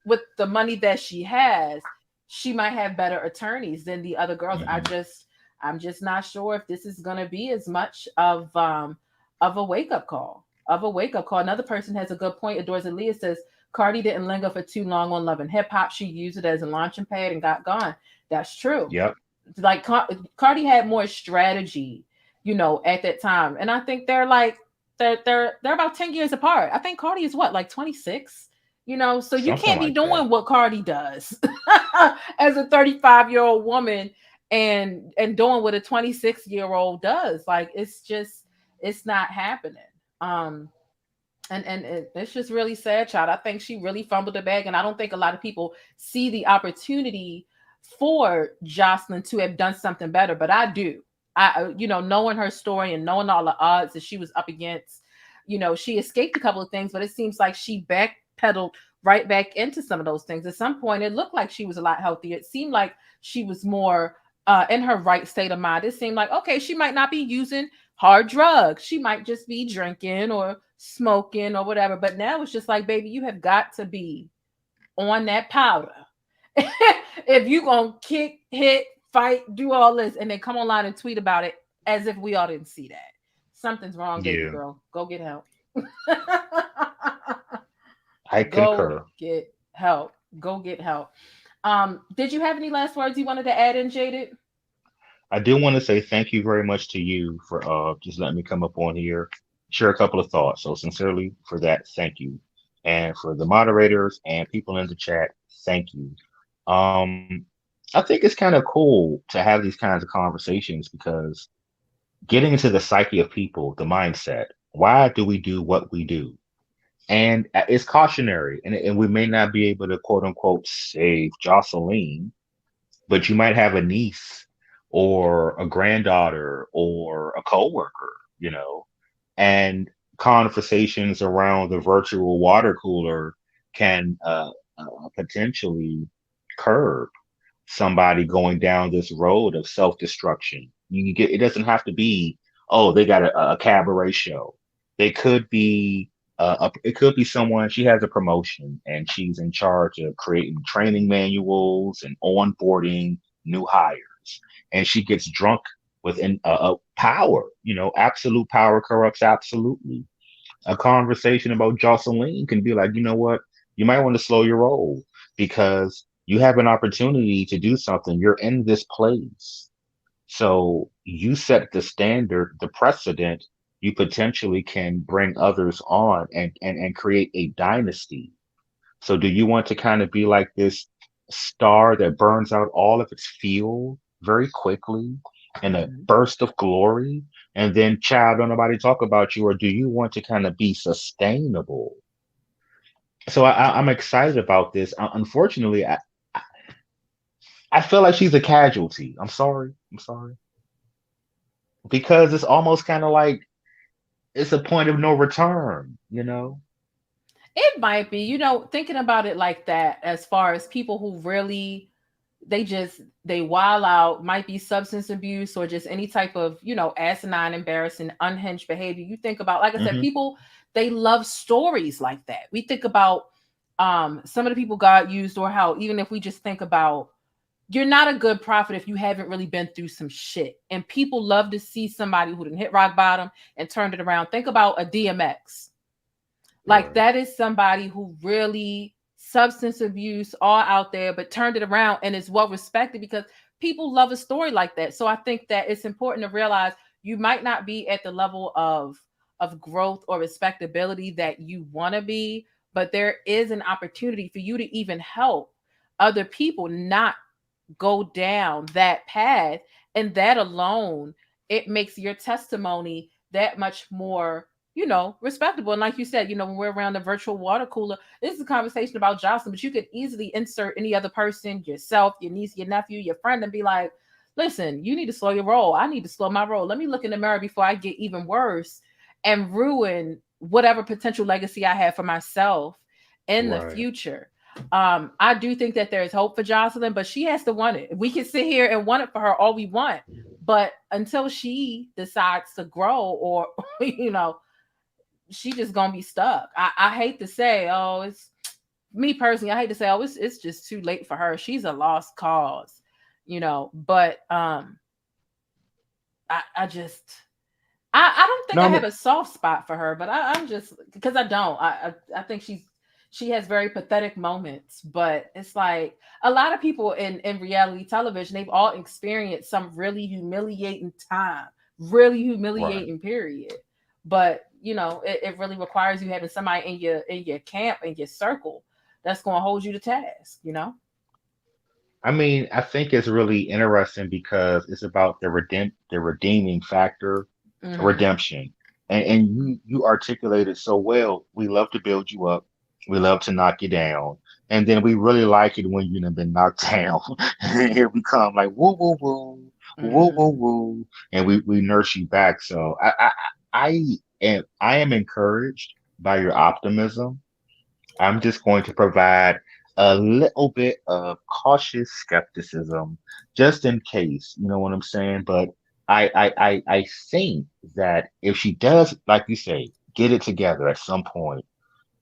with the money that she has, she might have better attorneys than the other girls. Hmm. I'm just not sure if this is gonna be as much of a wake up call. Of a wake up call. Another person has a good point. Adores Aaliyah says Cardi didn't linger for too long on Love and Hip Hop. She used it as a launching pad and got gone. That's true. Yep. Like Cardi had more strategy, at that time, and I think they're about 10 years apart. I think Cardi is what, like 26, so you Something can't be like that. doing what Cardi does as a 35-year-old woman and doing what a 26-year-old does. Like it's not happening. Um, and it's just really sad, child. I think she really fumbled the bag, and I don't think a lot of people see the opportunity for Joseline to have done something better, but I do. Knowing her story and knowing all the odds that she was up against, she escaped a couple of things, but it seems like she backpedaled right back into some of those things. At some point, it looked like she was a lot healthier. It seemed like she was more in her right state of mind. It seemed like, okay, she might not be using hard drugs. She might just be drinking or smoking or whatever. But now it's just like, baby, you have got to be on that powder. If you gonna kick, hit, fight, do all this, and then come online and tweet about it as if we all didn't see that. Something's wrong, baby Yeah. girl. Go get help. I Go concur. get help. Go get help. Did you have any last words you wanted to add in, Jaded? I do want to say thank you very much to you for just letting me come up on here, share a couple of thoughts. So sincerely for that, thank you. And for the moderators and people in the chat, thank you. Um, I think it's kind of cool to have these kinds of conversations because getting into the psyche of people, the mindset, why do we do what we do? And it's cautionary, and we may not be able to quote unquote save Joseline, but you might have a niece or a granddaughter or a coworker, and conversations around the virtual water cooler can potentially curb somebody going down this road of self-destruction. You get, it doesn't have to be, oh, they got a cabaret show. They could be it could be someone, she has a promotion and she's in charge of creating training manuals and onboarding new hires. And she gets drunk within power. Absolute power corrupts absolutely. A conversation about Joseline can be like, you know what? You might want to slow your roll because you have an opportunity to do something. You're in this place. So you set the standard, the precedent. You potentially can bring others on and create a dynasty. So do you want to kind of be like this star that burns out all of its fuel very quickly in a burst of glory? And then, child, don't nobody talk about you, or do you want to kind of be sustainable? So I'm excited about this. Unfortunately, I feel like she's a casualty. I'm sorry. Because it's almost kind of like it's a point of no return. It might be, thinking about it like that, as far as people who really, they wild out, might be substance abuse or just any type of, asinine, embarrassing, unhinged behavior. You think about, like I said, Hmm. people, they love stories like that. We think about some of the people God used, or how, even if we just think about, you're not a good prophet if you haven't really been through some shit. And people love to see somebody who didn't hit rock bottom and turned it around. Think about a DMX. Like, Right. that is somebody who really, substance abuse all out there, but turned it around and is well respected because people love a story like that. So I think that it's important to realize you might not be at the level of growth or respectability that you want to be, but there is an opportunity for you to even help other people not go down that path. And that alone, it makes your testimony that much more, respectable. And like you said, when we're around the virtual water cooler, this is a conversation about Joseline, but you could easily insert any other person, yourself, your niece, your nephew, your friend, and be like, listen, you need to slow your roll. I need to slow my roll. Let me look in the mirror before I get even worse and ruin whatever potential legacy I have for myself in the Right. future. I do think that there is hope for Joseline, but she has to want it. We can sit here and want it for her all we want, but until she decides to grow, or she just gonna be stuck. I hate to say, it's me personally. I hate to say, it's just too late for her. She's a lost cause, But I just I don't think No, I I have mean, a soft spot for her, but I'm just, because I don't. I think she has very pathetic moments, but it's like a lot of people in reality television, they've all experienced some really humiliating time, really right. humiliating period. But it really requires you having somebody in your camp, in your circle, that's going to hold you to task. I mean, I think it's really interesting because it's about the redeeming factor, Hmm. redemption. And you articulated so well. We love to build you up. We love to knock you down. And then we really like it when you've been knocked down. And here we come like woo woo woo, woo woo Hmm. woo. And we nurse you back. So I am encouraged by your optimism. I'm just going to provide a little bit of cautious skepticism just in case, you know what I'm saying? But I think that if she does, like you say, get it together at some point,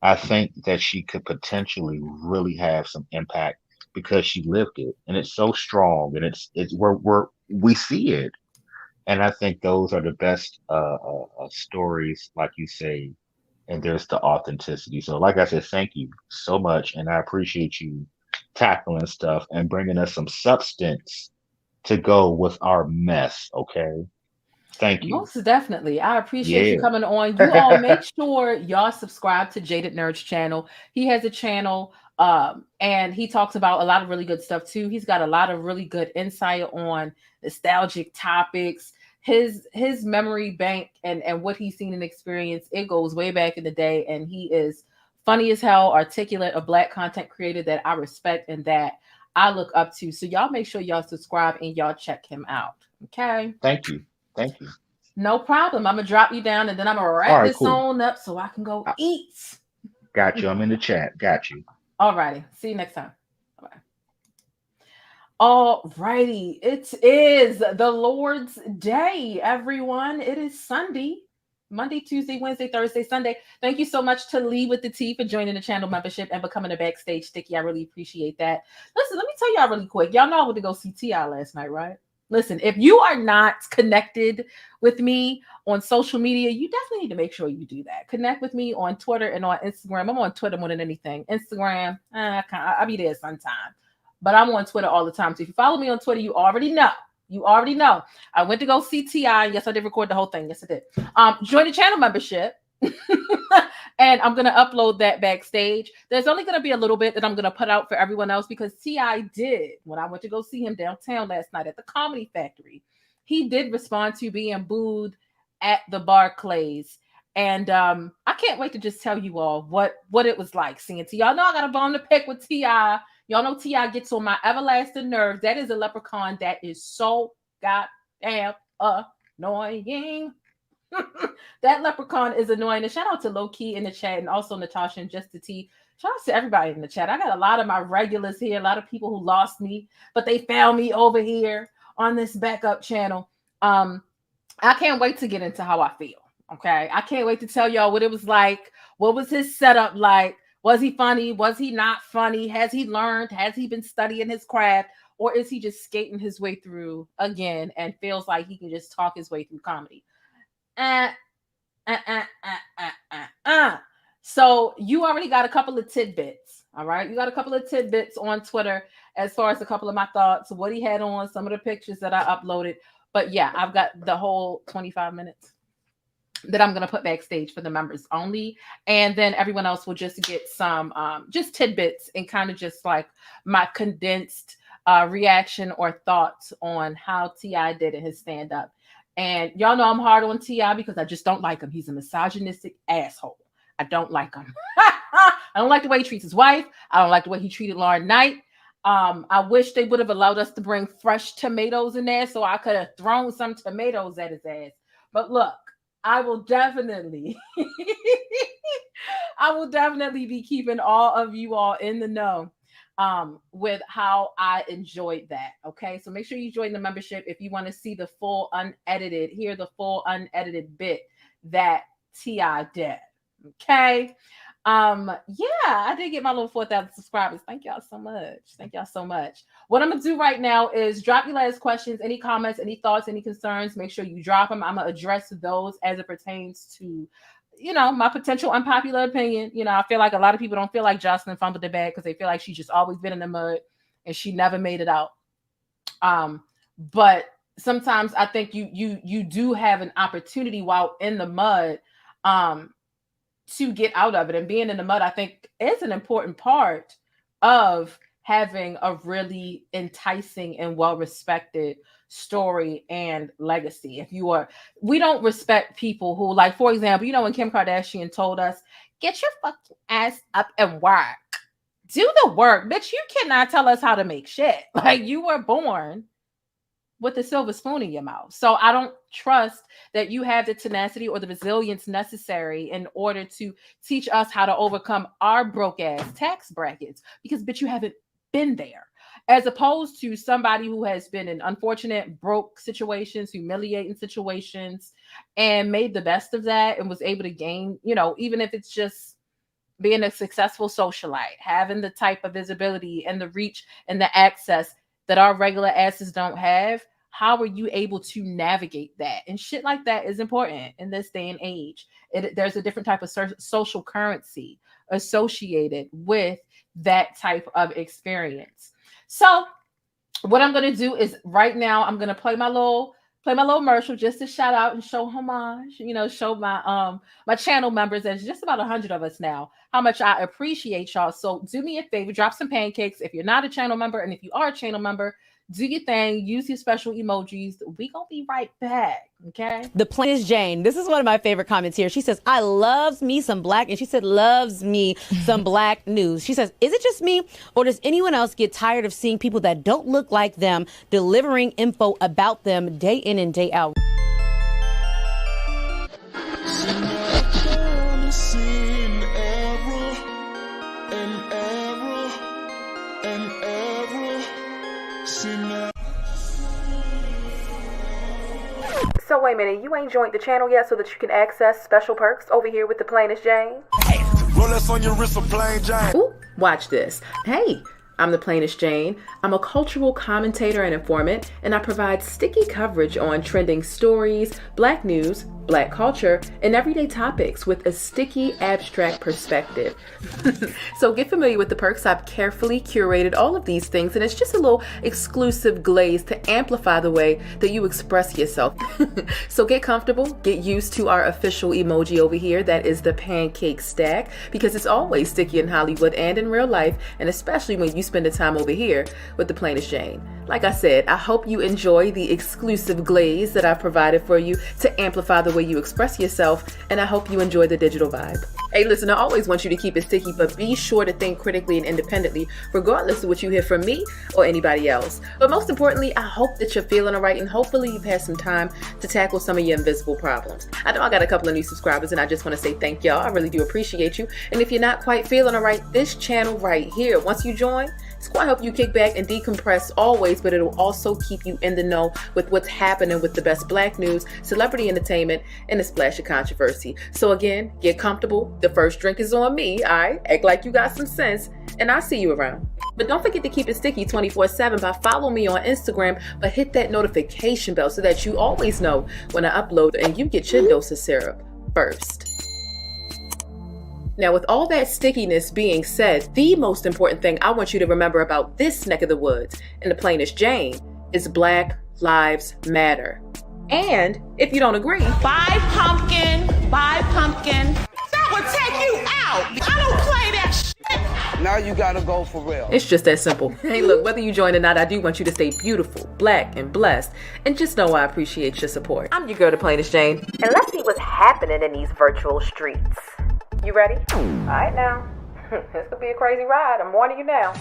I think that she could potentially really have some impact because she lived it and it's so strong and it's we see it. And I think those are the best stories, like you say, and there's the authenticity. So, like I said, thank you so much, and I appreciate you tackling stuff and bringing us some substance to go with our mess. Okay, thank you. Most definitely. I appreciate you Yeah. coming on. You all make sure y'all subscribe to Jaded Nerd's channel. He has a channel, and he talks about a lot of really good stuff too. He's got a lot of really good insight on nostalgic topics. His memory bank and what he's seen and experienced, it goes way back in the day, and he is funny as hell, articulate, a Black content creator that I respect and that I look up to. So y'all make sure y'all subscribe and y'all check him out. Okay. Thank you. Thank you. No problem. I'm gonna drop you down and then I'm gonna All wrap right, this cool. on up so I can go I eat. got you. I'm in the chat. Got you. All righty. See you next time. Bye. All righty. It is the Lord's Day, everyone. It is Sunday. Monday, Tuesday, Wednesday, Thursday, Sunday. Thank you so much to Lee with the T for joining the channel membership and becoming a backstage sticky. I really appreciate that. Listen, let me tell y'all really quick. Y'all know I went to go see T.I. last night, right? Listen, if you are not connected with me on social media, you definitely need to make sure you do that. Connect with me on Twitter and on Instagram. I'm on Twitter more than anything. Instagram, I'll be there sometime. But I'm on Twitter all the time. So if you follow me on Twitter, you already know. You already know. I went to go see T.I. Yes, I did record the whole thing. Yes, I did. Join the channel membership. And I'm going to upload that backstage. There's only going to be a little bit that I'm going to put out for everyone else because T.I. did, when I went to go see him downtown last night at the Comedy Factory, he did respond to being booed at the Barclays. And I can't wait to just tell you all what it was like seeing T.I. Y'all know I got a bone to pick with T.I. Y'all know T.I. gets on my everlasting nerves. That is a leprechaun that is so goddamn annoying. That leprechaun is annoying. And shout out to Low Key in the chat and also Natasha and Just the T. Shout out to everybody in the chat. I got a lot of my regulars here, a lot of people who lost me, but they found me over here on this backup channel. I can't wait to get into how I feel. Okay. I can't wait to tell y'all what it was like. What was his setup like? Was he funny? Was he not funny? Has he learned? Has he been studying his craft? Or is he just skating his way through again and feels like he can just talk his way through comedy? So you already got a couple of tidbits. All right. You got a couple of tidbits on Twitter as far as a couple of my thoughts, what he had on, some of the pictures that I uploaded. But yeah, I've got the whole 25 minutes that I'm going to put backstage for the members only. And then everyone else will just get some just tidbits and kind of just like my condensed reaction or thoughts on how T.I. did in his stand-up. And y'all know I'm hard on T.I. because I just don't like him. He's a misogynistic asshole. I don't like him. I don't like the way he treats his wife. I don't like the way he treated Lauren Knight. I wish they would have allowed us to bring fresh tomatoes in there so I could have thrown some tomatoes at his ass. But look, I will definitely be keeping all of you all in the know with how I enjoyed that. Okay, so make sure you join the membership if you want to see the full unedited, hear the full unedited bit that T.I. did. Okay. Yeah, I did get my little 4,000 subscribers. Thank y'all so much. Thank y'all so much. What I'm gonna do right now is drop your last questions, any comments, any thoughts, any concerns. Make sure you drop them. I'm gonna address those as it pertains to, you know, my potential unpopular opinion. You know, I feel like a lot of people don't feel like Joseline fumbled the bag because they feel like she's just always been in the mud and she never made it out. But sometimes I think you do have an opportunity while in the mud to get out of it. And being in the mud, I think, is an important part of having a really enticing and well-respected story and legacy. We don't respect people who, like, for example, you know, when Kim Kardashian told us, get your fucking ass up and work. Do the work. Bitch, you cannot tell us how to make shit. Like, you were born with a silver spoon in your mouth. So I don't trust that you have the tenacity or the resilience necessary in order to teach us how to overcome our broke ass tax brackets, because bitch, you haven't been there. As opposed to somebody who has been in unfortunate broke situations, humiliating situations, and made the best of that and was able to gain, you know, even if it's just being a successful socialite, having the type of visibility and the reach and the access that our regular asses don't have. How are you able to navigate that? And shit like that is important in this day and age. There's a different type of social currency associated with that type of experience. So what I'm going to do is right now, I'm going to play my little commercial just to shout out and show homage, you know, show my my channel members, there's just about 100 of us now, how much I appreciate y'all. So do me a favor, drop some pancakes if you're not a channel member, and if you are a channel member, do your thing, use your special emojis. We gonna be right back, okay? thePLAINESTjane. This is one of my favorite comments here. She says, I loves me some black, and she said, loves me some black news. She says, is it just me, or does anyone else get tired of seeing people that don't look like them delivering info about them day in and day out? So wait a minute, you ain't joined the channel yet so that you can access special perks over here with the plainest Jane? Rolex on your wrist, a plain Jane. Ooh, watch this. Hey, I'm the plainest Jane. I'm a cultural commentator and informant, and I provide sticky coverage on trending stories, Black news, Black culture, and everyday topics with a sticky, abstract perspective. So get familiar with the perks. I've carefully curated all of these things, and it's just a little exclusive glaze to amplify the way that you express yourself. So get comfortable, get used to our official emoji over here. That is the pancake stack, because it's always sticky in Hollywood and in real life, and especially when you spend the time over here with the plainest Jane. Like I said, I hope you enjoy the exclusive glaze that I've provided for you to amplify the way you express yourself, and I hope you enjoy the digital vibe. Hey, listen, I always want you to keep it sticky, but be sure to think critically and independently, regardless of what you hear from me or anybody else. But most importantly, I hope that you're feeling all right, and hopefully you've had some time to tackle some of your invisible problems. I know I got a couple of new subscribers, and I just want to say thank y'all. I really do appreciate you. And if you're not quite feeling all right, this channel right here, once you join, it's going to help you kick back and decompress always, but it'll also keep you in the know with what's happening with the best Black news, celebrity entertainment, and a splash of controversy. So again, get comfortable. The first drink is on me, all right? Act like you got some sense, and I'll see you around. But don't forget to keep it sticky 24/7 by following me on Instagram, but hit that notification bell so that you always know when I upload and you get your dose of syrup first. Now, with all that stickiness being said, the most important thing I want you to remember about this neck of the woods and the plainest Jane is Black Lives Matter. And if you don't agree, buy pumpkin. That would take you out. I don't play that shit. Now you gotta go for real. it's just that simple. Hey, look, whether you join or not, I do want you to stay beautiful, Black, and blessed. And just know I appreciate your support. I'm your girl, the plainest Jane. And let's see what's happening in these virtual streets. You ready? All right now. This could be a crazy ride. I'm warning you now.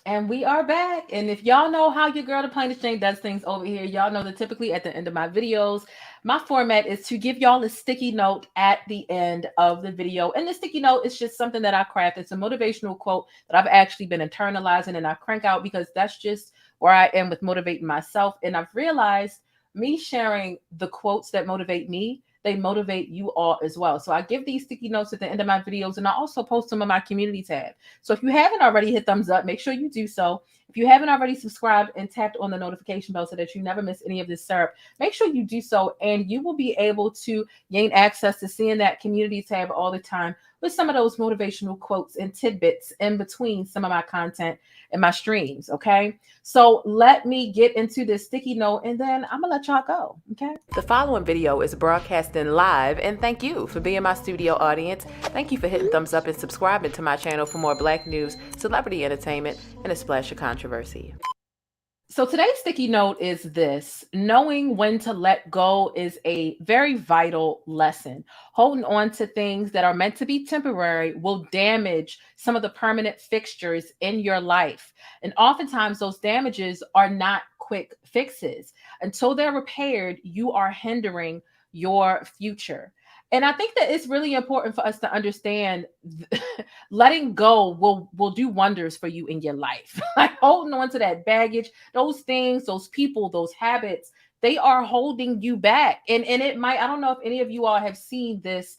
And we are back. And if y'all know how your girl, the plainest Jane, does things over here, y'all know that typically at the end of my videos, my format is to give y'all a sticky note at the end of the video. And the sticky note is just something that I craft. It's a motivational quote that I've actually been internalizing and I crank out because that's just where I am with motivating myself. And I've realized me sharing the quotes that motivate me, they motivate you all as well. So I give these sticky notes at the end of my videos, and I also post them in my community tab. So if you haven't already hit thumbs up, make sure you do so. If you haven't already subscribed and tapped on the notification bell so that you never miss any of this syrup, make sure you do so, and you will be able to gain access to seeing that community tab all the time with some of those motivational quotes and tidbits in between some of my content and my streams, okay? So let me get into this sticky note, and then I'm gonna let y'all go, okay? The following video is broadcasting live, and thank you for being my studio audience. Thank you for hitting thumbs up and subscribing to my channel for more Black news, celebrity entertainment, and a splash of controversy. So today's sticky note is this: knowing when to let go is a very vital lesson. Holding on to things that are meant to be temporary will damage some of the permanent fixtures in your life. And oftentimes those damages are not quick fixes. Until they're repaired, you are hindering your future. And I think that it's really important for us to understand letting go will do wonders for you in your life. Like holding on to that baggage, those things, those people, those habits, they are holding you back. And it might, I don't know if any of you all have seen this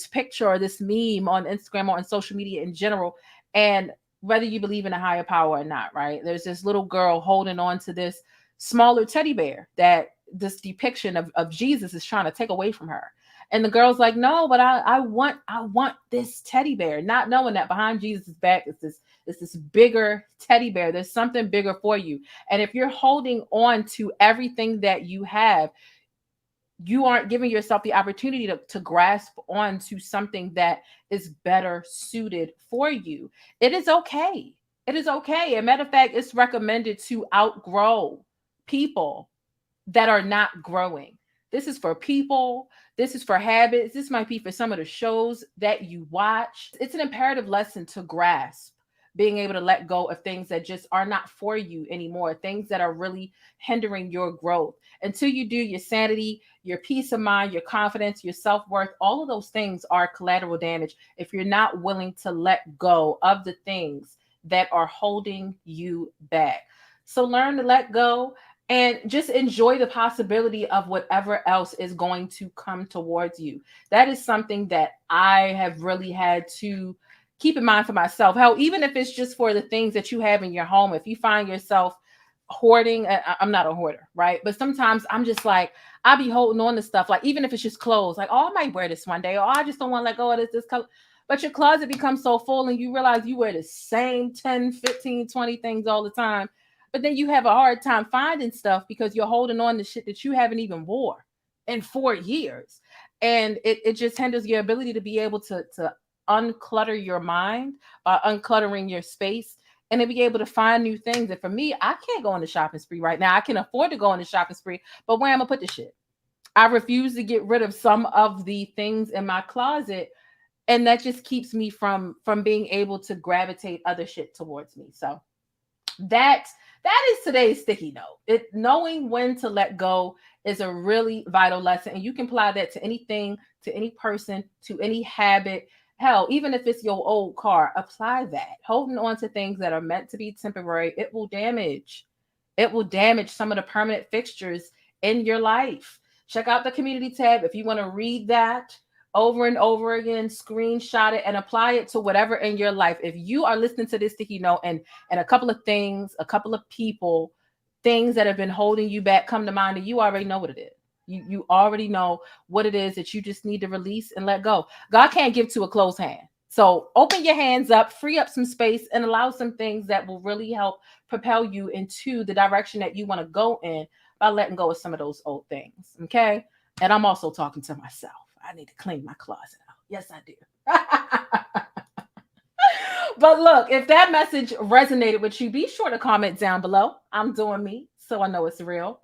picture or this meme on Instagram or on social media in general. And whether you believe in a higher power or not, right? There's this little girl holding on to this smaller teddy bear that this depiction of Jesus is trying to take away from her. And the girl's like, no, but I want this teddy bear, not knowing that behind Jesus' back is this bigger teddy bear. There's something bigger for you. And if you're holding on to everything that you have, you aren't giving yourself the opportunity to grasp onto something that is better suited for you. It is okay. It is okay. As a matter of fact, it's recommended to outgrow people that are not growing. This is for people. This is for habits. This might be for some of the shows that you watch. It's an imperative lesson to grasp being able to let go of things that just are not for you anymore, things that are really hindering your growth. Until you do, your sanity, your peace of mind, your confidence, your self-worth, all of those things are collateral damage if you're not willing to let go of the things that are holding you back. So learn to let go and just enjoy the possibility of whatever else is going to come towards you. That is something that I have really had to keep in mind for myself. How even if it's just for the things that you have in your home, if you find yourself hoarding, I'm not a hoarder, right? But sometimes I'm just like, I'll be holding on to stuff, like even if it's just clothes, like, oh, I might wear this one day, or I just don't want to let go of this color. But your closet becomes so full and you realize you wear the same 10, 15, 20 things all the time. But then you have a hard time finding stuff because you're holding on to shit that you haven't even wore in 4 years. And it just hinders your ability to be able to unclutter your mind, uncluttering your space, and to be able to find new things. And for me, I can't go on the shopping spree right now. I can afford to go on the shopping spree, but where am I gonna put the shit? I refuse to get rid of some of the things in my closet, and that just keeps me from being able to gravitate other shit towards me. So that is today's sticky note. Knowing when to let go is a really vital lesson, and you can apply that to anything, to any person, to any habit. Hell, even if it's your old car, apply that. Holding on to things that are meant to be temporary, it will damage some of the permanent fixtures in your life. Check out the community tab if you want to read that over and over again, screenshot it and apply it to whatever in your life. If you are listening to this sticky note and a couple of things, a couple of people, things that have been holding you back come to mind, and you already know what it is. You already know what it is that you just need to release and let go. God can't give to a closed hand. So open your hands up, free up some space, and allow some things that will really help propel you into the direction that you want to go in by letting go of some of those old things. Okay. And I'm also talking to myself. I need to clean my closet out. Yes, I do. But look, if that message resonated with you, be sure to comment down below. I'm doing me, so I know it's real.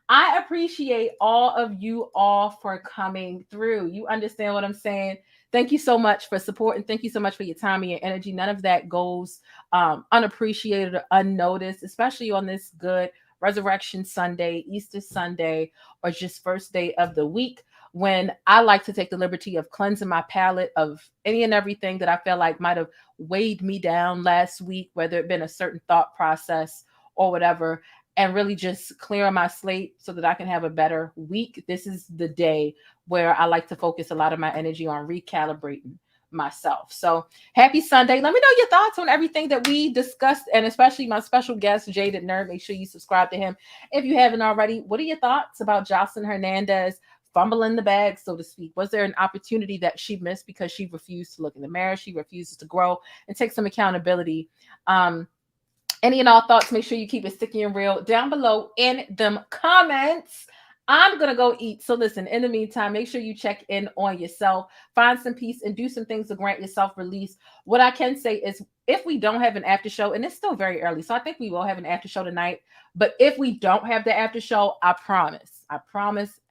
I appreciate all of you all for coming through. You understand what I'm saying? Thank you so much for support, and thank you so much for your time and your energy. None of that goes unappreciated or unnoticed, especially on this good Resurrection Sunday, Easter Sunday, or just first day of the week, when I like to take the liberty of cleansing my palate of any and everything that I feel like might have weighed me down last week, whether it been a certain thought process or whatever, and really just clear my slate so that I can have a better week. This is the day where I like to focus a lot of my energy on recalibrating myself. So happy Sunday. Let me know your thoughts on everything that we discussed, and especially my special guest, Jaded Nerd. Make sure you subscribe to him if you haven't already. What are your thoughts about Joseline Hernandez fumbling the bag, so to speak? Was there an opportunity that she missed because she refused to look in the mirror? She refuses to grow and take some accountability. Any and all thoughts, make sure you keep it sticky and real down below in them comments. I'm going to go eat. So listen, in the meantime, make sure you check in on yourself, find some peace, and do some things to grant yourself release. What I can say is, if we don't have an after show, and it's still very early, so I think we will have an after show tonight. But if we don't have the after show, I promise,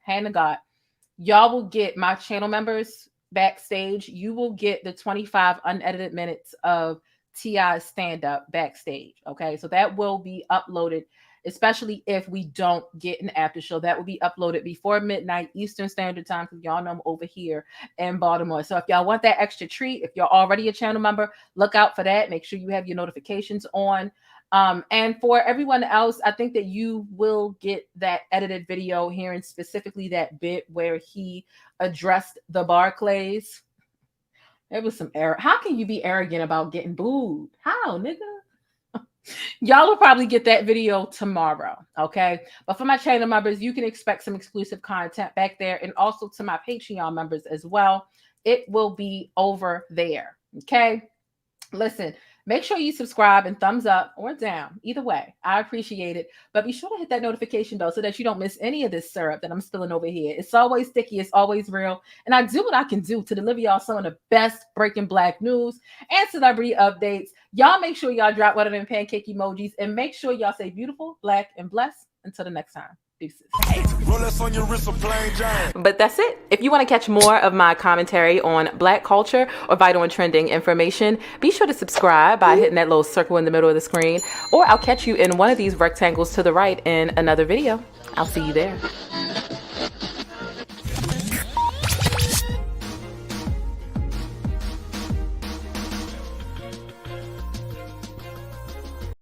hand to God, y'all will get my channel members backstage. You will get the 25 unedited minutes of T.I.'s stand-up backstage. Okay, so that will be uploaded, especially if we don't get an after show. That will be uploaded before midnight Eastern Standard Time, because y'all know I'm over here in Baltimore. So if y'all want that extra treat, if you're already a channel member, look out for that. Make sure you have your notifications on. And for everyone else, I think that you will get that edited video, hearing specifically that bit where he addressed the Barclays. There was some error. How can you be arrogant about getting booed? How, nigga? Y'all will probably get that video tomorrow, okay? But for my channel members, you can expect some exclusive content back there, and also to my Patreon members as well. It will be over there, okay? Listen, make sure you subscribe and thumbs up or down. Either way, I appreciate it. But be sure to hit that notification bell so that you don't miss any of this syrup that I'm spilling over here. It's always sticky. It's always real. And I do what I can do to deliver y'all some of the best breaking Black news and celebrity updates. Y'all make sure y'all drop one of them pancake emojis, and make sure y'all say beautiful, Black, and blessed. Until the next time. Deuces. Rolex on your wrist, a plain Jane. But that's it. If you want to catch more of my commentary on Black culture or vital and trending information, be sure to subscribe by hitting that little circle in the middle of the screen, or I'll catch you in one of these rectangles to the right in another video. I'll see you there.